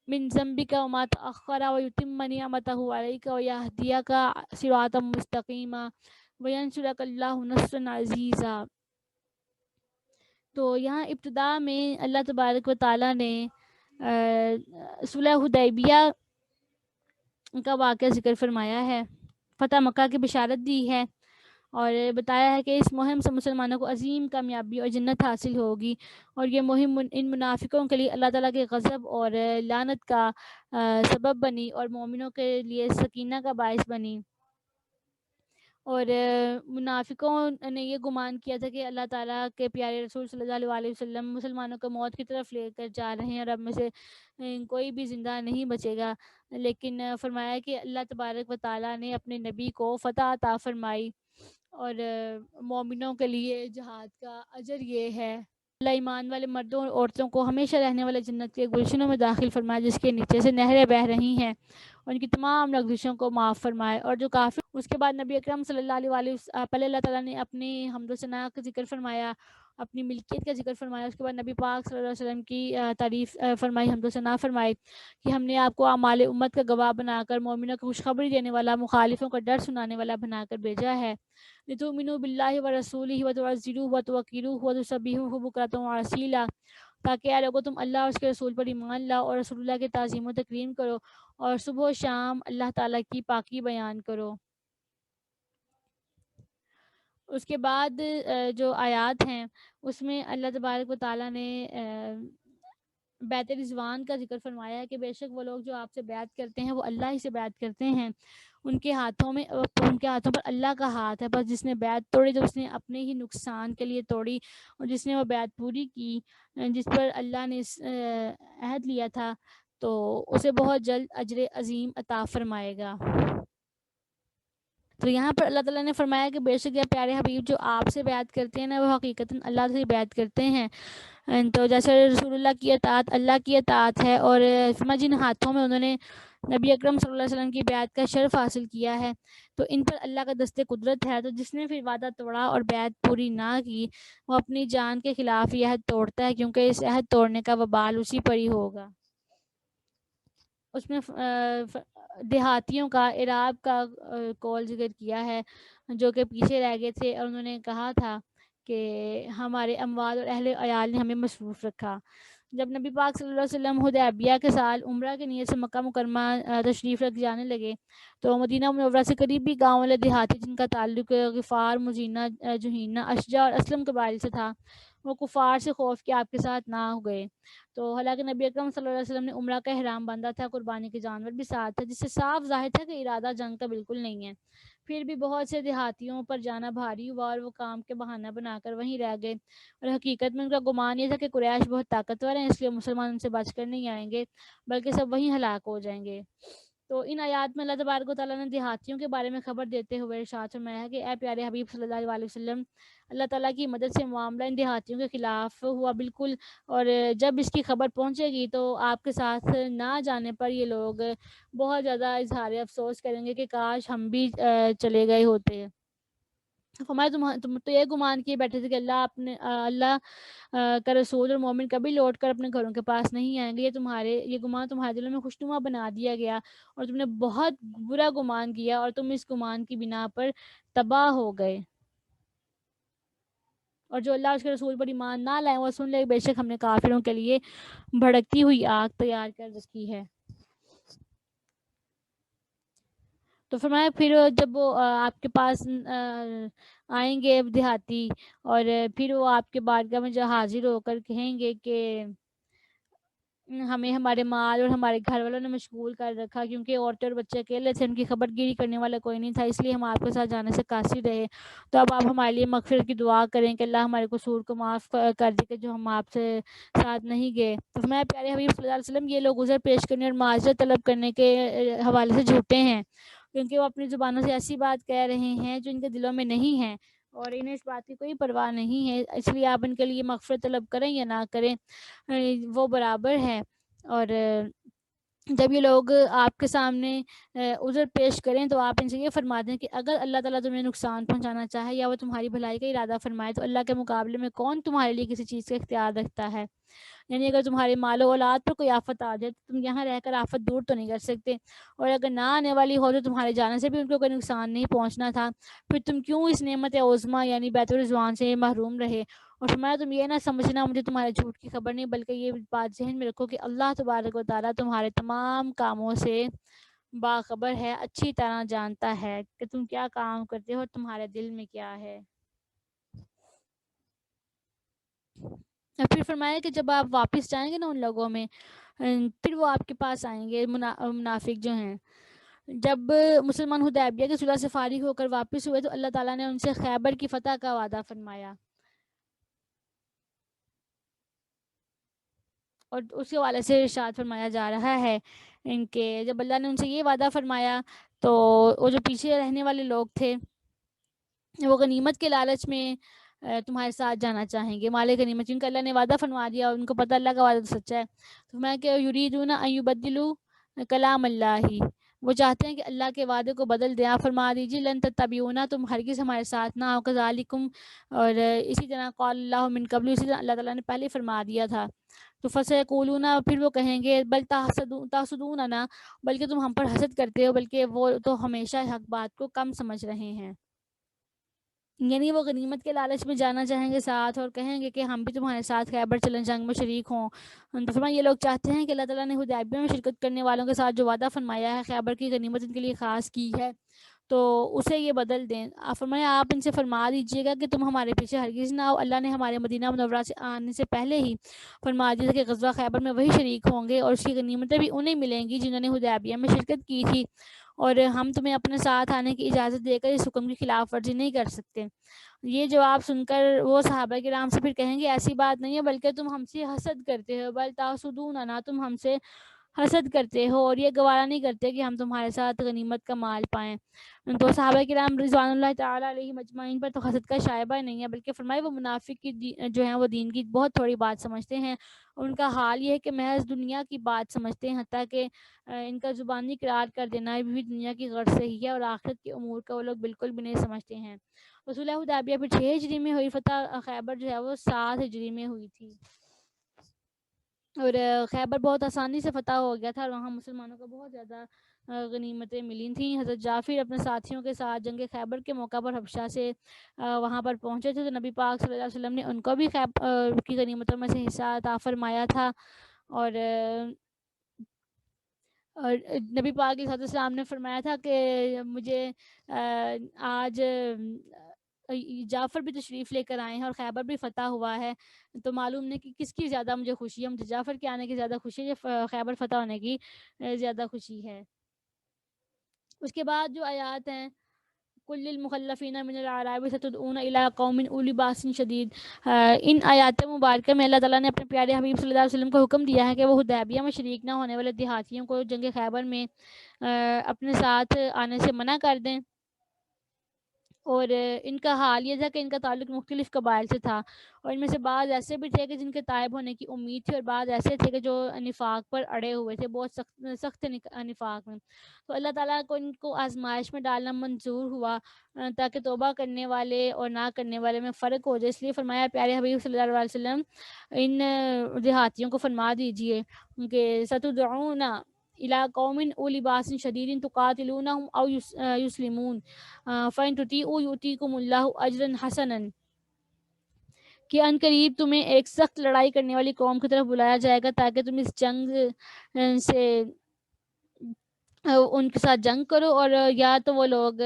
Speaker 1: من ذنبک وما تأخر ویتم نعمته علیک ویہدیک صراطا مستقیما وینصرک اللہ نصرا عزیزا. تو یہاں ابتدا میں اللہ تبارک و تعالیٰ نے صلح حدیبیہ کا واقعہ ذکر فرمایا ہے، فتح مکہ کی بشارت دی ہے، اور بتایا ہے کہ اس مہم سے مسلمانوں کو عظیم کامیابی اور جنت حاصل ہوگی. اور یہ مہم ان منافقوں کے لیے اللہ تعالیٰ کے غضب اور لعنت کا سبب بنی اور مومنوں کے لیے سکینہ کا باعث بنی. اور منافقوں نے یہ گمان کیا تھا کہ اللہ تعالیٰ کے پیارے رسول صلی اللہ علیہ وسلم مسلمانوں کو موت کی طرف لے کر جا رہے ہیں اور اب میں سے کوئی بھی زندہ نہیں بچے گا. لیکن فرمایا کہ اللہ تبارک و تعالیٰ نے اپنے نبی کو فتح عطا فرمائی، اور مومنوں کے لیے جہاد کا اجر یہ ہے. اللہ ایمان والے مردوں اور عورتوں کو ہمیشہ رہنے والے جنت کے گلشنوں میں داخل فرمائے جس کے نیچے سے نہریں بہہ رہی ہیں، اور ان کی تمام لغزشوں کو معاف فرمائے. اور جو کافر اس کے بعد نبی اکرم صلی اللہ علیہ وسلم پہلے اللہ تعالیٰ نے اپنی حمد و ثنا کا ذکر فرمایا، اپنی ملکیت کا ذکر فرمایا. اس کے بعد نبی پاک صلی اللہ علیہ وسلم کی تعریف فرمائی، حمد و ثنا فرمائی کہ ہم نے آپ کو اعمال امت کا گواہ بنا کر مومنوں کو خوشخبری دینے والا، مخالفوں کا ڈر سنانے والا بنا کر بھیجا ہے. لِتُؤْمِنُوا بِاللَّهِ وَرَسُولِهِ وَتُعَزِّرُوهُ وَتُوَقِّرُوهُ وَتُسَبِّحُوهُ بُكْرَةً وَأَصِيلًا، تاکہ اے لوگو تم اللہ اور اس کے رسول پر ایمان لاؤ اور رسول اللہ کی تعظیم و تکریم کرو اور صبح و شام اللہ تعالیٰ کی پاکی بیان کرو. اس کے بعد جو آیات ہیں اس میں اللہ تبارک و تعالیٰ نے بیعت رضوان کا ذکر فرمایا ہے کہ بے شک وہ لوگ جو آپ سے بیعت کرتے ہیں وہ اللہ ہی سے بیعت کرتے ہیں. ان کے ہاتھوں پر اللہ کا ہاتھ ہے، بس جس نے بیعت توڑی تو اس نے اپنے ہی نقصان کے لیے توڑی، اور جس نے وہ بیعت پوری کی جس پر اللہ نے عہد لیا تھا تو اسے بہت جلد اجر عظیم عطا فرمائے گا. تو یہاں پر اللہ تعالیٰ نے فرمایا کہ بے شک یہ پیارے حبیب جو آپ سے بیعت کرتے ہیں نا وہ حقیقتاً اللہ سے بیعت کرتے ہیں. تو جیسے رسول اللہ کی اطاعت اللہ کی اطاعت ہے، اور جن ہاتھوں میں انہوں نے نبی اکرم صلی اللہ علیہ وسلم کی بیعت کا شرف حاصل کیا ہے تو ان پر اللہ کا دست قدرت ہے. تو جس نے پھر وعدہ توڑا اور بیعت پوری نہ کی وہ اپنی جان کے خلاف یہ عہد توڑتا ہے، کیونکہ اس عہد توڑنے کا وبال اسی پر ہی ہوگا. اس میں دیہاتیوں کا عراب کا قول ذکر کیا ہے جو کہ پیچھے رہ گئے تھے، اور انہوں نے کہا تھا کہ ہمارے اموال اور اہل عیال نے ہمیں مصروف رکھا. جب نبی پاک صلی اللہ علیہ وسلم حدیبیہ کے سال عمرہ کی نیت سے مکہ مکرمہ تشریف رکھ جانے لگے تو مدینہ منورہ سے قریبی گاؤں والے دیہاتی جن کا تعلق غفار، مزینہ، جہینہ، اشجع اور اسلم قبائل سے تھا وہ کفار سے خوف کہ آپ کے ساتھ نہ ہو گئے. تو حالانکہ نبی اکرم صلی اللہ علیہ وسلم نے عمرہ کا احرام باندھا تھا، قربانی کے جانور بھی ساتھ تھا، جس سے صاف ظاہر تھا کہ ارادہ جنگ کا بالکل نہیں ہے. پھر بھی بہت سے دیہاتیوں پر جانا بھاری ہوا اور وہ کام کے بہانہ بنا کر وہیں رہ گئے، اور حقیقت میں ان کا گمان یہ تھا کہ قریش بہت طاقتور ہیں اس لیے مسلمان ان سے بچ کر نہیں آئیں گے بلکہ سب وہیں ہلاک ہو جائیں گے. تو ان آیات میں اللہ تبارک و تعالیٰ نے دیہاتیوں کے بارے میں خبر دیتے ہوئے ارشاد فرمایا ہے کہ اے پیارے حبیب صلی اللہ علیہ وسلم، اللہ تعالیٰ کی مدد سے معاملہ ان دیہاتیوں کے خلاف ہوا بالکل، اور جب اس کی خبر پہنچے گی تو آپ کے ساتھ نہ جانے پر یہ لوگ بہت زیادہ اظہار افسوس کریں گے کہ کاش ہم بھی چلے گئے ہوتے. فرمایا تم تو یہ گمان کیے بیٹھے تھے کہ اللہ کا رسول اور مومن کبھی لوٹ کر اپنے گھروں کے پاس نہیں آئیں گے. یہ گمان تمہارے دلوں میں خوشنما بنا دیا گیا اور تم نے بہت برا گمان کیا اور تم اس گمان کی بنا پر تباہ ہو گئے. اور جو اللہ اور اس کے رسول پر ایمان نہ لائے وہ سن لے بے شک ہم نے کافروں کے لیے بھڑکتی ہوئی آگ تیار کر رکھی ہے. تو فرمایا پھر جب وہ آپ کے پاس آئیں گے دیہاتی اور پھر وہ آپ کے بارگاہ میں جو حاضر ہو کر کہیں گے کہ ہمیں ہمارے مال اور ہمارے گھر والوں نے مشغول کر رکھا کیونکہ عورتیں اور بچے اکیلے تھے، ان کی خبر گیری کرنے والا کوئی نہیں تھا، اس لیے ہم آپ کے ساتھ جانے سے قاصر رہے. تو اب آپ ہمارے لیے مغفرت کی دعا کریں کہ اللہ ہمارے قصور کو معاف کر دے کہ جو ہم آپ سے ساتھ نہیں گئے. تو میں پیارے حبیب صلی اللہ علیہ وسلم یہ لوگ عذر پیش کرنے اور معذرت طلب کرنے کے حوالے سے جھوٹے ہیں، کیونکہ وہ اپنی زبانوں سے ایسی بات کہہ رہے ہیں جو ان کے دلوں میں نہیں ہے اور انہیں اس بات کی کوئی پرواہ نہیں ہے. اس لیے آپ ان کے لیے مغفرت طلب کریں یا نہ کریں وہ برابر ہے. اور جب یہ لوگ آپ کے سامنے عذر پیش کریں تو آپ ان سے یہ فرما دیں کہ اگر اللہ تعالیٰ تمہیں نقصان پہنچانا چاہے یا وہ تمہاری بھلائی کا ارادہ فرمائے تو اللہ کے مقابلے میں کون تمہارے لیے کسی چیز کا اختیار رکھتا ہے. یعنی اگر تمہارے مال و اولاد پر کوئی آفت آ جائے تو تم یہاں رہ کر آفت دور تو نہیں کر سکتے، اور اگر نہ آنے والی ہو تو تمہارے جانے سے بھی ان کو کوئی نقصان نہیں پہنچنا تھا، پھر تم کیوں اس نعمت عظمیٰ یعنی بیت الرضوان سے محروم رہے. اور فرمایا تم یہ نہ سمجھنا مجھے تمہارے جھوٹ کی خبر نہیں، بلکہ یہ بات ذہن میں رکھو کہ اللہ تبارک و تعالیٰ تمہارے تمام کاموں سے باخبر ہے، اچھی طرح جانتا ہے کہ تم کیا کام کرتے ہو اور تمہارے دل میں کیا ہے. اور پھر فرمایا کہ جب آپ واپس جائیں گے نا ان لوگوں میں پھر وہ آپ کے پاس آئیں گے منافق جو ہیں. جب مسلمان حدیبیہ کے صلح سے فارغ ہو کر واپس ہوئے تو اللہ تعالیٰ نے ان سے خیبر کی فتح کا وعدہ فرمایا، اور اس کے حوالے سے ارشاد فرمایا جا رہا ہے ان کے جب اللہ نے ان سے یہ وعدہ فرمایا تو وہ جو پیچھے رہنے والے لوگ تھے وہ غنیمت کے لالچ میں تمہارے ساتھ جانا چاہیں گے، مال غنیمت، جن کا اللہ نے وعدہ فرما دیا اور ان کو پتہ اللہ کا وعدہ تو سچا ہے. تو میں کہ یریدون ان یبدلوا کلام اللہ، وہ چاہتے ہیں کہ اللہ کے وعدے کو بدل دیں. آپ فرما دیجیے لن تتبعونا، تم ہرگز ہمارے ساتھ نہ آؤ، کذالکم، اور اسی طرح قال اللہ من قبل، اسی طرح اللہ تعالیٰ نے پہلے فرما دیا تھا. تو فسیقولون، پھر وہ کہیں گے بل تحسدوننا، بلکہ تم ہم پر حسد کرتے ہو، بلکہ وہ تو ہمیشہ حق بات کو کم سمجھ رہے ہیں. یعنی وہ غنیمت کے لالچ میں جانا چاہیں گے ساتھ اور کہیں گے کہ ہم بھی تمہارے ساتھ خیبر چلیں، جنگ میں شریک ہوں. تو فرمایا یہ لوگ چاہتے ہیں کہ اللہ تعالیٰ نے حدیبیہ میں شرکت کرنے والوں کے ساتھ جو وعدہ فرمایا ہے خیبر کی غنیمت ان کے لیے خاص کی ہے تو اسے یہ بدل دیں. فرمایا آپ ان سے فرما دیجیے گا کہ تم ہمارے پیچھے ہرگز نہ آؤ، اللہ نے ہمارے مدینہ منورہ سے آنے سے پہلے ہی فرما دیا کہ غزوہ خیبر میں وہی شریک ہوں گے اور اس کی غنیمتیں بھی انہیں ملیں گی جنہوں نے حدیبیہ میں شرکت کی تھی، اور ہم تمہیں اپنے ساتھ آنے کی اجازت دے کر اس حکم کی خلاف ورزی نہیں کر سکتے. یہ جواب سن کر وہ صحابہ کرام سے پھر کہیں گے ایسی بات نہیں ہے بلکہ تم ہم سے حسد کرتے ہو، بل تحسدوننا، تم ہم سے حسد کرتے ہو اور یہ گوارا نہیں کرتے کہ ہم تمہارے ساتھ غنیمت کا مال پائیں۔ تو صحابہ کرام رضوان اللہ تعالیٰ علیہ مجمعین پر تو حسد کا شائبہ ہی نہیں ہے، بلکہ فرمائے وہ منافق کی جو ہیں وہ دین کی بہت تھوڑی بات سمجھتے ہیں، اور ان کا حال یہ ہے کہ محض دنیا کی بات سمجھتے ہیں، حتیٰ کہ ان کا زبانی قرار کر دینا بھی دنیا کی غرض سے ہی ہے، اور آخرت کے امور کا وہ لوگ بالکل بھی نہیں سمجھتے ہیں۔ رسول حدیبیہ پھر 6 ہجری میں ہوئی فتح خیبر جو ہے وہ 7 ہجری میں ہوئی تھی، اور خیبر بہت آسانی سے فتح ہو گیا تھا، اور وہاں مسلمانوں کو بہت زیادہ غنیمتیں ملی تھیں۔ حضرت جعفر اپنے ساتھیوں کے ساتھ جنگ خیبر کے موقع پر حبشہ سے وہاں پر پہنچے تھے، تو نبی پاک صلی اللہ علیہ وسلم نے ان کو بھی خیبر کی غنیمتوں میں سے حصہ عطا فرمایا تھا، اور اور نبی پاک علیہ السلام نے فرمایا تھا کہ مجھے آج جعفر بھی تشریف لے کر آئے ہیں اور خیبر بھی فتح ہوا ہے، تو معلوم نہیں کہ کس کی زیادہ مجھے خوشی ہے، مجھے جعفر کے آنے کی زیادہ خوشی ہے یا خیبر فتح ہونے کی زیادہ خوشی ہے۔ اس کے بعد جو آیات ہیں کل المخلفین من الاعراب ستدعون الی قوم اولی باس شدید، ان آیات مبارکہ میں اللہ تعالیٰ نے اپنے پیارے حبیب صلی اللہ علیہ وسلم کو حکم دیا ہے کہ وہ حدیبیہ میں شریک نہ ہونے والے دیہاتیوں کو جنگ خیبر میں اپنے ساتھ آنے سے منع کر دیں، اور ان کا حال یہ تھا کہ ان کا تعلق مختلف قبائل سے تھا، اور ان میں سے بعض ایسے بھی تھے کہ جن کے طائب ہونے کی امید تھی، اور بعض ایسے تھے کہ جو نفاق پر اڑے ہوئے تھے، بہت سخت نفاق میں۔ تو اللہ تعالیٰ کو ان کو آزمائش میں ڈالنا منظور ہوا تاکہ توبہ کرنے والے اور نہ کرنے والے میں فرق ہو جائے، اس لیے فرمایا پیارے حبیب صلی اللہ علیہ وسلم ان دیہاتیوں کو فرما دیجئے کہ ستدعون الی قوم اولی باس شدید تقاتلونہم او یسلمون فَإِن تُطِیعُوا یُؤْتِیکُمُ اللہِ اجرا حسنا، کہ ان قریب تمہیں ایک سخت لڑائی کرنے والی قوم کی طرف بلایا جائے گا تاکہ تم اس جنگ سے ان کے ساتھ جنگ کرو، اور یا تو وہ لوگ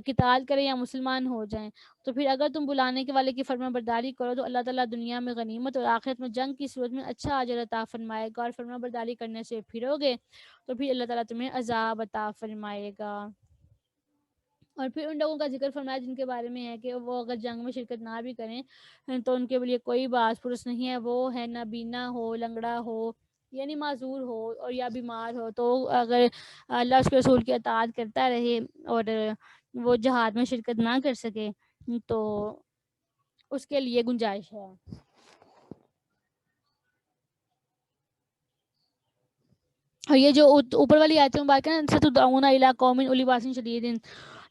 Speaker 1: قتال کریں یا مسلمان ہو جائیں، تو پھر اگر تم بلانے کے والے کی فرما برداری کرو تو اللہ تعالیٰ دنیا میں غنیمت اور آخرت میں جنگ کی صورت میں اچھا اجر عطا فرمائے گا، اور فرما برداری کرنے سے پھرو گے تو پھر اللہ تعالیٰ تمہیں عذاب عطا فرمائے گا۔ اور پھر ان لوگوں کا ذکر فرمایا جن کے بارے میں ہے کہ وہ اگر جنگ میں شرکت نہ بھی کریں تو ان کے لیے کوئی باس پرس نہیں ہے، وہ ہے نابینا ہو، لنگڑا ہو، یعنی معذور ہو اور یا بیمار ہو، تو اگر اللہ اس کے رسول کی اطاعت کرتا رہے اور وہ جہاد میں شرکت نہ کر سکے تو اس کے لیے گنجائش ہے۔ اور یہ جو اوپر والی آیت مبارکہ ہے نا ستدعون الی قوم اولی باس شدید،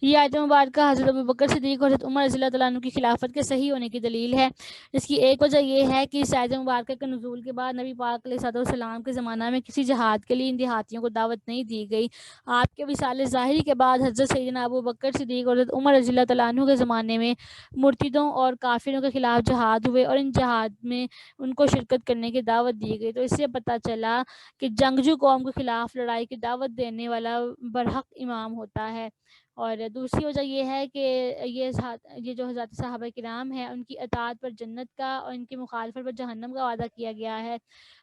Speaker 1: یہ آیت مبارکہ حضرت ابوبکر صدیق اور حضرت عمر رضی اللہ تعالیٰ عنہ کی خلافت کے صحیح ہونے کی دلیل ہے۔ اس کی ایک وجہ یہ ہے کہ اس آیت مبارکہ کے نزول کے بعد نبی پاک علیہ السلام کے زمانہ میں کسی جہاد کے لیے ان دیہاتیوں کو دعوت نہیں دی گئی۔ آپ کے وصال ظاہری کے بعد حضرت سیدنا ابوبکر صدیق اور حضرت عمر رضی اللہ تعالیٰ عنہ کے زمانے میں مرتدوں اور کافروں کے خلاف جہاد ہوئے، اور ان جہاد میں ان کو شرکت کرنے کی دعوت دی گئی، تو اس سے پتہ چلا کہ جنگجو قوم کے خلاف لڑائی کی دعوت دینے والا برحق امام ہوتا ہے۔ اور دوسری وجہ یہ ہے کہ یہ جو حضرات صحابہ کرام ہیں ان کی اطاعت پر جنت کا اور ان کی مخالفت پر جہنم کا وعدہ کیا گیا ہے،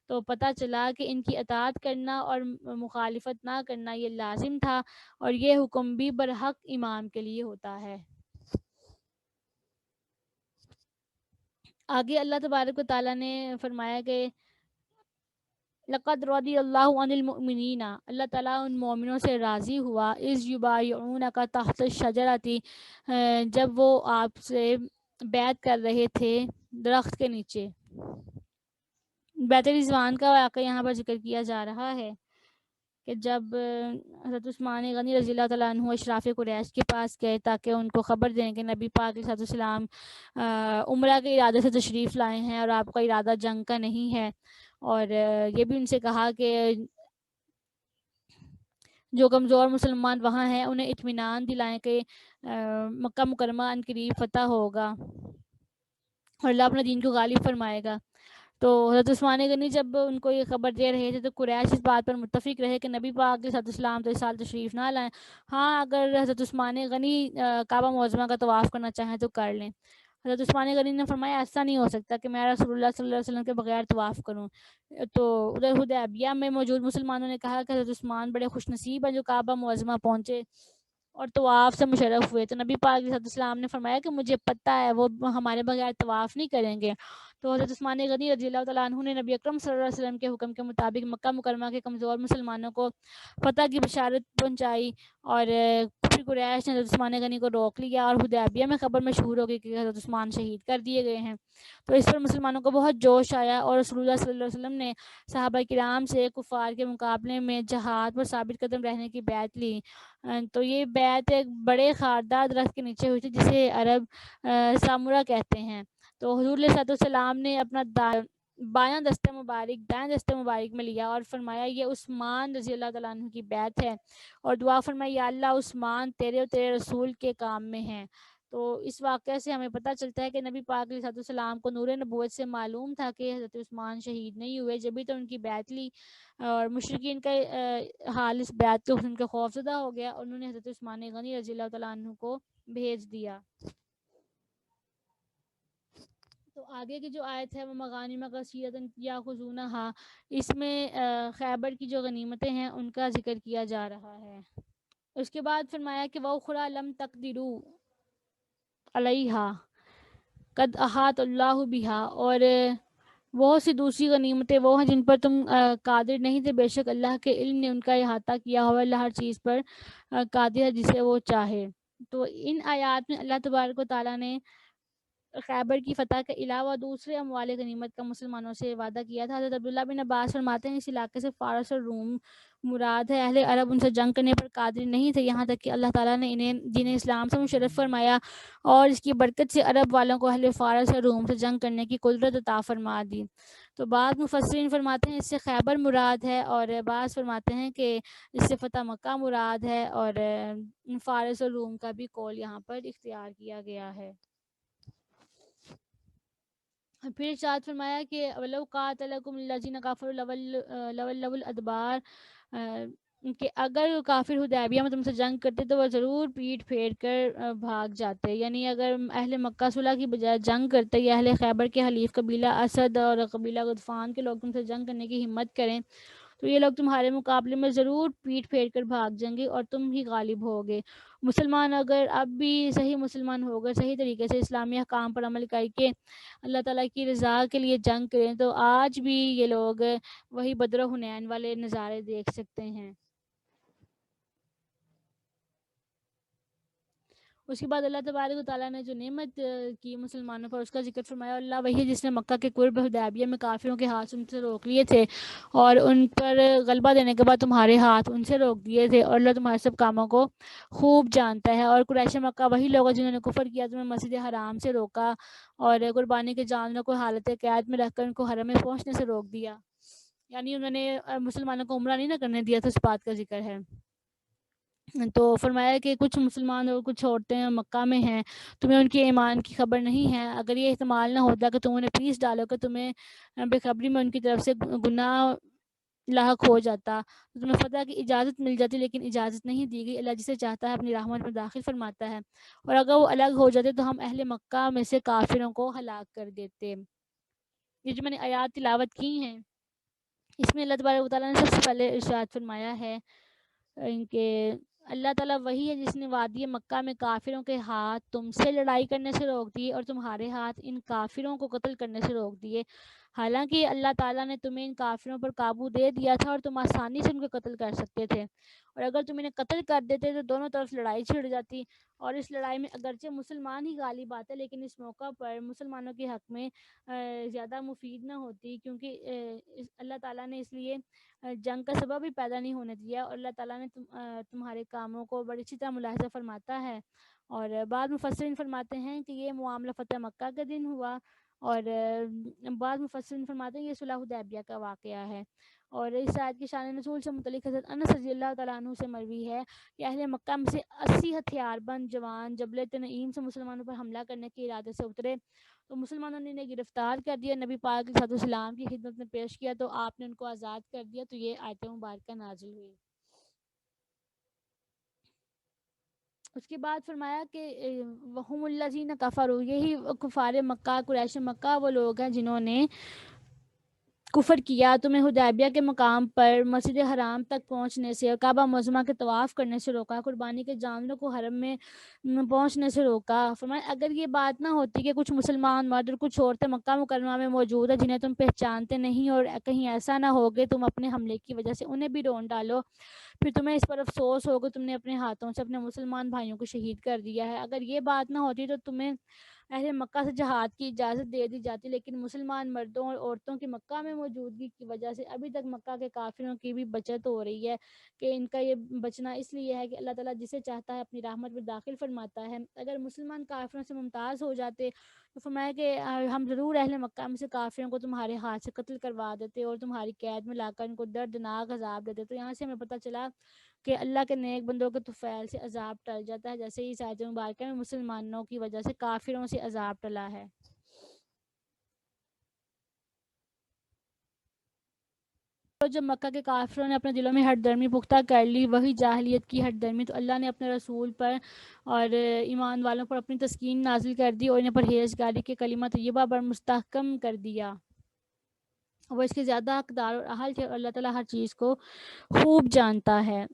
Speaker 1: تو پتہ چلا کہ ان کی اطاعت کرنا اور مخالفت نہ کرنا یہ لازم تھا، اور یہ حکم بھی برحق امام کے لیے ہوتا ہے۔ آگے اللہ تبارک و تعالیٰ نے فرمایا کہ لقد رضی اللہ عن المؤمنین، اللہ تعالیٰ ان مومنوں سے راضی ہوا، اذ یبایعونک تحت الشجرۃ، جب وہ آپ سے بیعت کر رہے تھے درخت کے نیچے۔ بیعت رضوان کا واقعہ یہاں پر ذکر کیا جا رہا ہے کہ جب حضرت عثمان غنی رضی اللہ تعالیٰ عنہ اشراف قریش کے پاس گئے تاکہ ان کو خبر دیں کہ نبی پاک علیہ السلام عمرہ کے ارادے سے تشریف لائے ہیں اور آپ کا ارادہ جنگ کا نہیں ہے، اور یہ بھی ان سے کہا کہ جو کمزور مسلمان وہاں ہیں انہیں اطمینان دلائیں کہ مکہ مکرمہ ان قریب فتح ہوگا اور اللہ اپنے دین کو غالب فرمائے گا۔ تو حضرت عثمان غنی جب ان کو یہ خبر دے رہے تھے تو قریش اس بات پر متفق رہے کہ نبی پاک علیہ السلام تو اس سال تشریف نہ لائیں، ہاں اگر حضرت عثمان غنی کعبہ معظمہ کا طواف کرنا چاہیں تو کر لیں۔ حضرت عثمان غنی نے فرمایا ایسا نہیں ہو سکتا کہ میں رسول اللہ صلی اللہ علیہ وسلم کے بغیر طواف کروں۔ تو ادھر حدیبیہ میں موجود مسلمانوں نے کہا کہ حضرت عثمان بڑے خوش نصیب ہیں جو کعبہ معظمہ پہنچے، اور طواف سے مشرف ہوئے. تو نبی پاک علیہ السلام نے فرمایا کہ مجھے پتہ ہے وہ ہمارے بغیر طواف نہیں کریں گے. تو حضرت عثمان غنی رضی اللہ تعالیٰ عنہ نے نبی اکرم صلی اللہ علیہ وسلم کے حکم کے مطابق مکہ مکرمہ کے کمزور مسلمانوں کو فتح کی بشارت پہنچائی. اور پھر قریش نے حضرت عثمان غنی کو روک لیا اور حدیبیہ میں خبر مشہور ہو گئی کہ حضرت عثمان شہید کر دیے گئے ہیں. تو اس پر مسلمانوں کو بہت جوش آیا اور رسول اللہ صلی اللہ علیہ وسلم نے صحابہ کرام سے کفار کے مقابلے میں جہاد پر ثابت قدم رہنے کی بیعت لی. تو یہ بیعت ایک بڑے خاردار درخت کے نیچے ہوئی تھی جسے عرب سامورا کہتے ہیں. تو حضور علیہ السلام نے اپنا بایاں دست مبارک دائیں دست مبارک میں لیا اور فرمایا یہ عثمان رضی اللہ تعالیٰ عنہ کی بیعت ہے. اور دعا فرمائی یا اللہ عثمان تیرے اور تیرے رسول کے کام میں ہیں. تو اس واقعے سے ہمیں پتہ چلتا ہے کہ نبی پاک علیہ السلام کو نور نبوت سے معلوم تھا کہ حضرت عثمان شہید نہیں ہوئے, جبھی تو ان کی بیعت لی. اور مشرکین کا حال اس بیعت کے ان کے خوف زدہ ہو گیا اور انہوں نے حضرت عثمان غنی رضی اللہ تعالیٰ عنہ کو بھیج دیا. تو آگے کی جو آیت ہے وہ مغانم کثیرۃ یاخذونھا, اس میں خیبر کی جو غنیمتیں ہیں ان کا ذکر کیا جا رہا ہے. اس کے بعد فرمایا کہ وَأُخْرَىٰ لَمْ تَقْدِرُوا عَلَيْهَا قَدْ أَحَاطَ اللَّهُ بِهَا, اور بہت سی دوسری غنیمتیں وہ ہیں جن پر تم قادر نہیں تھے, بے شک اللہ کے علم نے ان کا احاطہ کیا ہوا, اللہ ہر چیز پر قادر ہے جسے وہ چاہے. تو ان آیات میں اللہ تبارک و تعالیٰ نے خیبر کی فتح کے علاوہ دوسرے اموال غنیمت کا مسلمانوں سے وعدہ کیا تھا. حضرت عبداللہ بن عباس فرماتے ہیں اس علاقے سے فارس اور روم مراد ہے. اہل عرب ان سے جنگ کرنے پر قادر نہیں تھے, یہاں تک کہ اللہ تعالیٰ نے انہیں دین اسلام سے مشرف فرمایا اور اس کی برکت سے عرب والوں کو اہل فارس اور روم سے جنگ کرنے کی قدرت عطا فرما دی. تو بعض مفسرین فرماتے ہیں اس سے خیبر مراد ہے, اور بعض فرماتے ہیں کہ اس سے فتح مکہ مراد ہے, اور فارس اور روم کا بھی قول یہاں پر اختیار کیا گیا ہے. پھر ارشاد فرمایا کہ وَلَوْ قَاتَلَكُمُ الَّذِينَ كَفَرُوا لَوَلَّوُا الْأَدْبَارَ, کہ اگر کافر حدیبیہ میں تم سے جنگ کرتے تو وہ ضرور پیٹ پھیر کر بھاگ جاتے. یعنی اگر اہل مکہ صلح کی بجائے جنگ کرتے یا اہل خیبر کے حلیف قبیلہ اسد اور قبیلہ غطفان کے لوگ تم سے جنگ کرنے کی ہمت کریں تو یہ لوگ تمہارے مقابلے میں ضرور پیٹ پھیر کر بھاگ جائیں گے اور تم ہی غالب ہوگے. مسلمان اگر اب بھی صحیح مسلمان ہو کر صحیح طریقے سے اسلامی احکام پر عمل کر کے اللہ تعالیٰ کی رضا کے لیے جنگ کریں تو آج بھی یہ لوگ وہی بدر و حنین والے نظارے دیکھ سکتے ہیں. اس کے بعد اللہ تبارک و تعالیٰ نے جو نعمت کی مسلمانوں پر اس کا ذکر فرمایا. اللہ وہی جس نے مکہ کے قرب حدیبیہ میں کافروں کے ہاتھ ان سے روک لیے تھے اور ان پر غلبہ دینے کے بعد تمہارے ہاتھ ان سے روک دیے تھے, اور اللہ تمہارے سب کاموں کو خوب جانتا ہے. اور قریش مکہ وہی لوگ جنہوں نے کفر کیا, تمہیں مسجد حرام سے روکا اور قربانی کے جانوروں کو حالت قید میں رکھ کر ان کو حرم میں پہنچنے سے روک دیا. یعنی انہوں نے مسلمانوں کو عمرہ نہیں نہ کرنے دیا تھا, اس بات کا ذکر ہے. تو فرمایا کہ کچھ مسلمان اور کچھ عورتیں مکہ میں ہیں, تمہیں ان کے ایمان کی خبر نہیں ہے. اگر یہ احتمال نہ ہوتا کہ تم انہیں پیس ڈالو کہ تمہیں بے خبری میں ان کی طرف سے گناہ لاحق ہو جاتا تو تمہیں فتح کی اجازت مل جاتی, لیکن اجازت نہیں دی گئی. اللہ جسے چاہتا ہے اپنی رحمت میں داخل فرماتا ہے, اور اگر وہ الگ ہو جاتے تو ہم اہل مکہ میں سے کافروں کو ہلاک کر دیتے. یہ جو میں نے آیات تلاوت کی ہیں اس میں اللہ تبارک و تعالیٰ نے سب سے پہلے ارشاد فرمایا ہے کہ اللہ تعالیٰ وہی ہے جس نے وادی مکہ میں کافروں کے ہاتھ تم سے لڑائی کرنے سے روک دیے اور تمہارے ہاتھ ان کافروں کو قتل کرنے سے روک دیے. حالانکہ اللہ تعالیٰ نے تمہیں ان کافروں پر قابو دے دیا تھا اور تم آسانی سے ان کو قتل کر سکتے تھے, اور اگر تم انہیں قتل کر دیتے تو دونوں طرف لڑائی چھڑ جاتی, اور اس لڑائی میں اگرچہ مسلمان ہی غالب آتے لیکن اس موقع پر مسلمانوں کے حق میں زیادہ مفید نہ ہوتی, کیونکہ اللہ تعالیٰ نے اس لیے جنگ کا سبب بھی پیدا نہیں ہونے دیا, اور اللہ تعالیٰ نے تمہارے کاموں کو بڑی اچھی طرح ملاحظہ فرماتا ہے. اور بعض مفسرین فرماتے ہیں کہ یہ معاملہ فتح مکہ کے دن ہوا, اور بعض مفسرین فرماتے ہیں یہ صلح حدیبیہ کا واقعہ ہے. اور اس آیت کی شان نزول سے متعلق حضرت انس رضی اللہ تعالیٰ عنہ سے مروی ہے کہ اہل مکہ میں سے 80 ہتھیار بند جوان جبل تنعیم سے مسلمانوں پر حملہ کرنے کے ارادے سے اترے, تو مسلمانوں نے انہیں گرفتار کر دیا. نبی پاک علیہ السلام کی خدمت میں پیش کیا تو آپ نے ان کو آزاد کر دیا, تو یہ آیت مبارکہ نازل ہوئی. اس کے بعد فرمایا کہ وَهُمُ الَّذِينَ كَفَرُوا, یہی کفار مکہ قریش مکہ وہ لوگ ہیں جنہوں نے کفر کیا، تمہیں حدیبیہ کے مقام پر مسجد حرام تک پہنچنے سے اور کعبہ معظمہ کے طواف کرنے سے روکا، قربانی کے جانوروں کو حرم میں پہنچنے سے روکا۔ فرمایا اگر یہ بات نہ ہوتی کہ کچھ مسلمان مرد اور کچھ عورتیں مکہ مکرمہ میں موجود ہیں جنہیں تم پہچانتے نہیں، اور کہیں ایسا نہ ہو کہ تم اپنے حملے کی وجہ سے انہیں بھی ڈھونڈ ڈالو، پھر تمہیں اس پر افسوس ہو کہ تم نے اپنے ہاتھوں سے اپنے مسلمان بھائیوں کو شہید کر دیا ہے۔ اگر یہ بات نہ ہوتی تو تمہیں اہل مکہ سے جہاد کی اجازت دے دی جاتی، لیکن مسلمان مردوں اور عورتوں کی مکہ میں موجودگی کی وجہ سے ابھی تک مکہ کے کافروں کی بھی بچت ہو رہی ہے، کہ ان کا یہ بچنا اس لیے ہے کہ اللہ تعالیٰ جسے چاہتا ہے اپنی رحمت میں داخل فرماتا ہے۔ اگر مسلمان کافروں سے ممتاز ہو جاتے تو فرمایا کہ ہم ضرور اہل مکہ میں سے کافروں کو تمہارے ہاتھ سے قتل کروا دیتے اور تمہاری قید میں لا کر ان کو دردناک عذاب دیتے۔ تو یہاں سے ہمیں پتہ چلا کہ اللہ کے نیک بندوں کے طفیل سے عذاب ٹل جاتا ہے، جیسے ہی اس آیت مبارکہ میں مسلمانوں کی وجہ سے کافروں سے عذاب ٹلا ہے۔ تو جب مکہ کے کافروں نے اپنے دلوں میں ہٹ درمی پختہ کر لی، وہی جاہلیت کی ہٹ درمی، تو اللہ نے اپنے رسول پر اور ایمان والوں پر اپنی تسکین نازل کر دی اور انہیں پرہیزگاری کے کلمہ طیبہ پر مستحکم کر دیا۔ وہ اس کے زیادہ حقدار اور اہل تھے، اور اللہ تعالیٰ ہر چیز کو خوب جانتا ہے۔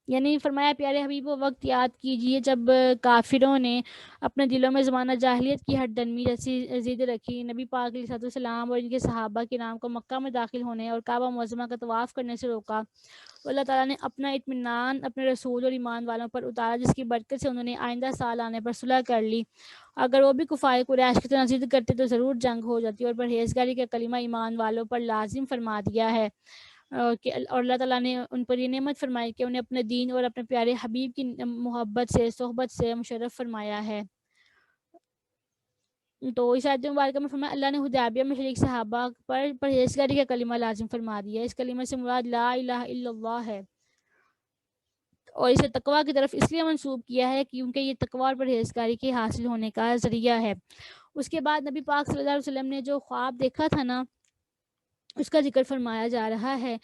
Speaker 1: یعنی فرمایا پیارے حبیب وہ وقت یاد کیجئے جب کافروں نے اپنے دلوں میں زمانہ جاہلیت کی ہٹ درمی جیسی ضد رکھی، نبی پاک علیہ الصلوۃ والسلام اور ان کے صحابہ کرام کو مکہ میں داخل ہونے اور کعبہ معظمہ کا طواف کرنے سے روکا، تو اللہ تعالیٰ نے اپنا اطمینان اپنے رسول اور ایمان والوں پر اتارا، جس کی برکت سے انہوں نے آئندہ سال آنے پر صلح کر لی۔ اگر وہ بھی کفار قریش کی طرح ضد کرتے تو ضرور جنگ ہو جاتی، اور پرہیزگاری کا کلمہ ایمان والوں پر لازم فرما دیا ہے، اور اللہ تعالیٰ نے ان پر یہ نعمت فرمائی کہ انہیں اپنے دین اور اپنے پیارے حبیب کی محبت سے صحبت سے مشرف فرمایا ہے۔ تو اس آیت مبارکہ میں فرمایا اللہ نے حدیبیہ میں شریک صحابہ پر پرہیزگاری کا کلمہ لازم فرما دیا۔ اس کلمہ سے مراد لا الہ الا اللہ ہے، اور اسے تقویٰ کی طرف اس لیے منسوب کیا ہے کیونکہ یہ تقویٰ اور پرہیزگاری کے حاصل ہونے کا ذریعہ ہے۔ اس کے بعد نبی پاک صلی اللہ علیہ وسلم نے جو خواب دیکھا تھا نا، اس کا ذکر فرمایا جا رہا ہے۔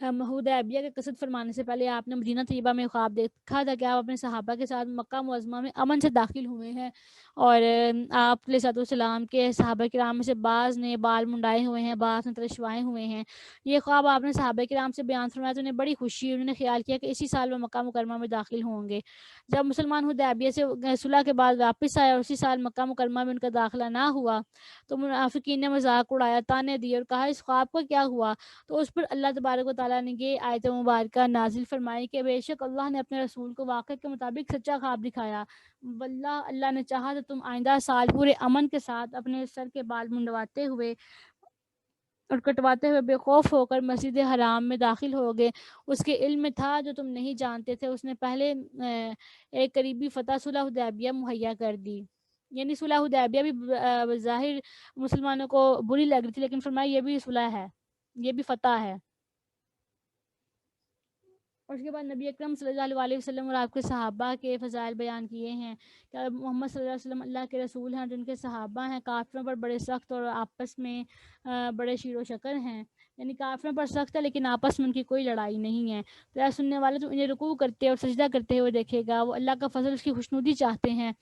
Speaker 1: حدیبیہ کے قصد فرمانے سے پہلے آپ نے مدینہ طیبہ میں خواب دیکھا تھا کہ آپ اپنے صحابہ کے ساتھ مکہ معظمہ میں امن سے داخل ہوئے ہیں، اور آپ علیہ السلام کے صحابہ کرام میں سے بعض نے بال منڈائے ہوئے ہیں، بعض نے ترشوائے ہوئے ہیں۔ یہ خواب آپ نے صحابہ کرام سے بیان فرمایا تو انہیں بڑی خوشی، انہوں نے خیال کیا کہ اسی سال وہ مکہ مکرمہ میں داخل ہوں گے۔ جب مسلمان حدیبیہ سے صلح کے بعد واپس آئے اور اسی سال مکہ مکرمہ میں ان کا داخلہ نہ ہوا، تو منافقین نے مذاق اڑایا، تانے دیے اور کہا اس خواب کا کیا ہوا؟ تو اس پر اللہ تبارک و تعالیٰ نے یہ آیت مبارکہ نازل فرمائی کہ بے شک اللہ نے اپنے رسول کو واقعے کے مطابق سچا خواب دکھایا، واللہ اللہ نے چاہا تو تم آئندہ سال پورے امن کے ساتھ اپنے سر کے بال منڈواتے ہوئے اور کٹواتے ہوئے بے خوف ہو کر مسجد حرام میں داخل ہوگے۔ اس کے علم میں تھا جو تم نہیں جانتے تھے، اس نے پہلے ایک قریبی فتح صلح حدیبیہ مہیا کر دی۔ یعنی صلح حدیبیہ بھی ظاہر مسلمانوں کو بری لگ رہی تھی، لیکن فرمایا یہ بھی صلح ہے، یہ بھی فتح ہے۔ اور اس کے بعد نبی اکرم صلی اللہ علیہ وسلم اور آپ کے صحابہ کے فضائل بیان کیے ہیں کہ محمد صلی اللہ علیہ وسلم اللہ کے رسول ہیں، جن کے صحابہ ہیں کافروں پر بڑے سخت اور آپس میں بڑے شیر و شکر ہیں۔ یعنی کافروں پر سخت ہے لیکن آپس میں ان کی کوئی لڑائی نہیں ہے۔ تو ایسا سننے والے تو انہیں رکوع کرتے اور سجدہ کرتے ہوئے دیکھے گا، وہ اللہ کا فضل اس کی خوشنودی چاہتے ہیں،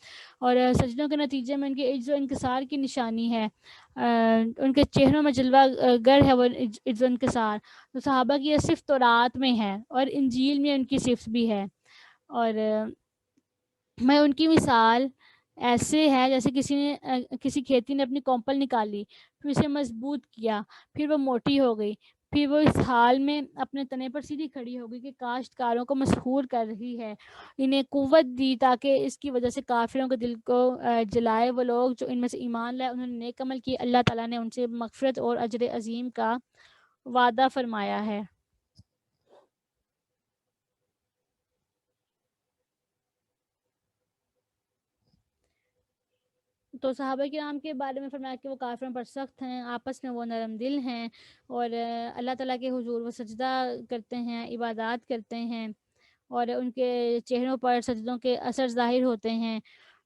Speaker 1: اور سجدوں کے نتیجے میں ان کے عجز و انکسار کی نشانی ہے، ان کے چہروں میں جلوہ گر ہے وہ عجز و انکسار۔ تو صحابہ کی یہ صفت تورات میں ہے اور انجیل میں ان کی صفت بھی ہے، اور میں ان کی مثال ایسے ہے جیسے کسی کھیتی نے اپنی کومپل نکالی، پھر اسے مضبوط کیا، پھر وہ موٹی ہو گئی، پھر وہ اس حال میں اپنے تنے پر سیدھی کھڑی ہو گئی کہ کاشتکاروں کو مسحور کر رہی ہے، انہیں قوت دی تاکہ اس کی وجہ سے کافروں کے دل کو جلائے۔ وہ لوگ جو ان میں سے ایمان لائے، انہوں نے نیک عمل کی، اللہ تعالیٰ نے ان سے مغفرت اور اجر عظیم کا وعدہ فرمایا ہے۔ تو صحابہ کرام کے بارے میں فرمایا کہ وہ کافروں پر سخت ہیں، آپس میں وہ نرم دل ہیں، اور اللہ تعالیٰ کے حضور وہ سجدہ کرتے ہیں، عبادات کرتے ہیں، اور ان کے چہروں پر سجدوں کے اثر ظاہر ہوتے ہیں،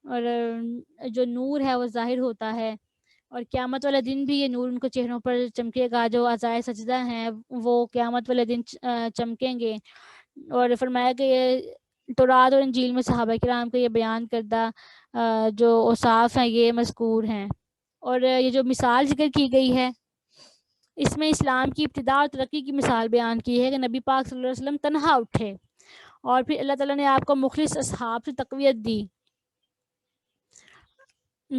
Speaker 1: اور جو نور ہے وہ ظاہر ہوتا ہے، اور قیامت والے دن بھی یہ نور ان کو چہروں پر چمکے گا۔ جو اعضائے سجدہ ہیں وہ قیامت والے دن چمکیں گے۔ اور فرمایا کہ یہ تورات اور انجیل میں صحابہ کرام کے یہ بیان کردہ جو اوصاف ہیں یہ مذکور ہیں، اور یہ جو مثال ذکر کی گئی ہے اس میں اسلام کی ابتدا اور ترقی کی مثال بیان کی ہے کہ نبی پاک صلی اللہ علیہ وسلم تنہا اٹھے اور پھر اللہ تعالیٰ نے آپ کو مخلص اصحاب سے تقویت دی.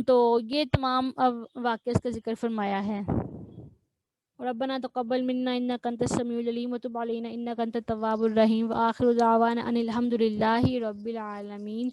Speaker 1: تو یہ تمام واقعہ اس کا ذکر فرمایا ہے. ربنا تقبل منا انك انت السميع العليم وتب علينا انك انت التواب الرحيم واخر دعوانا ان الحمد لله رب العالمين.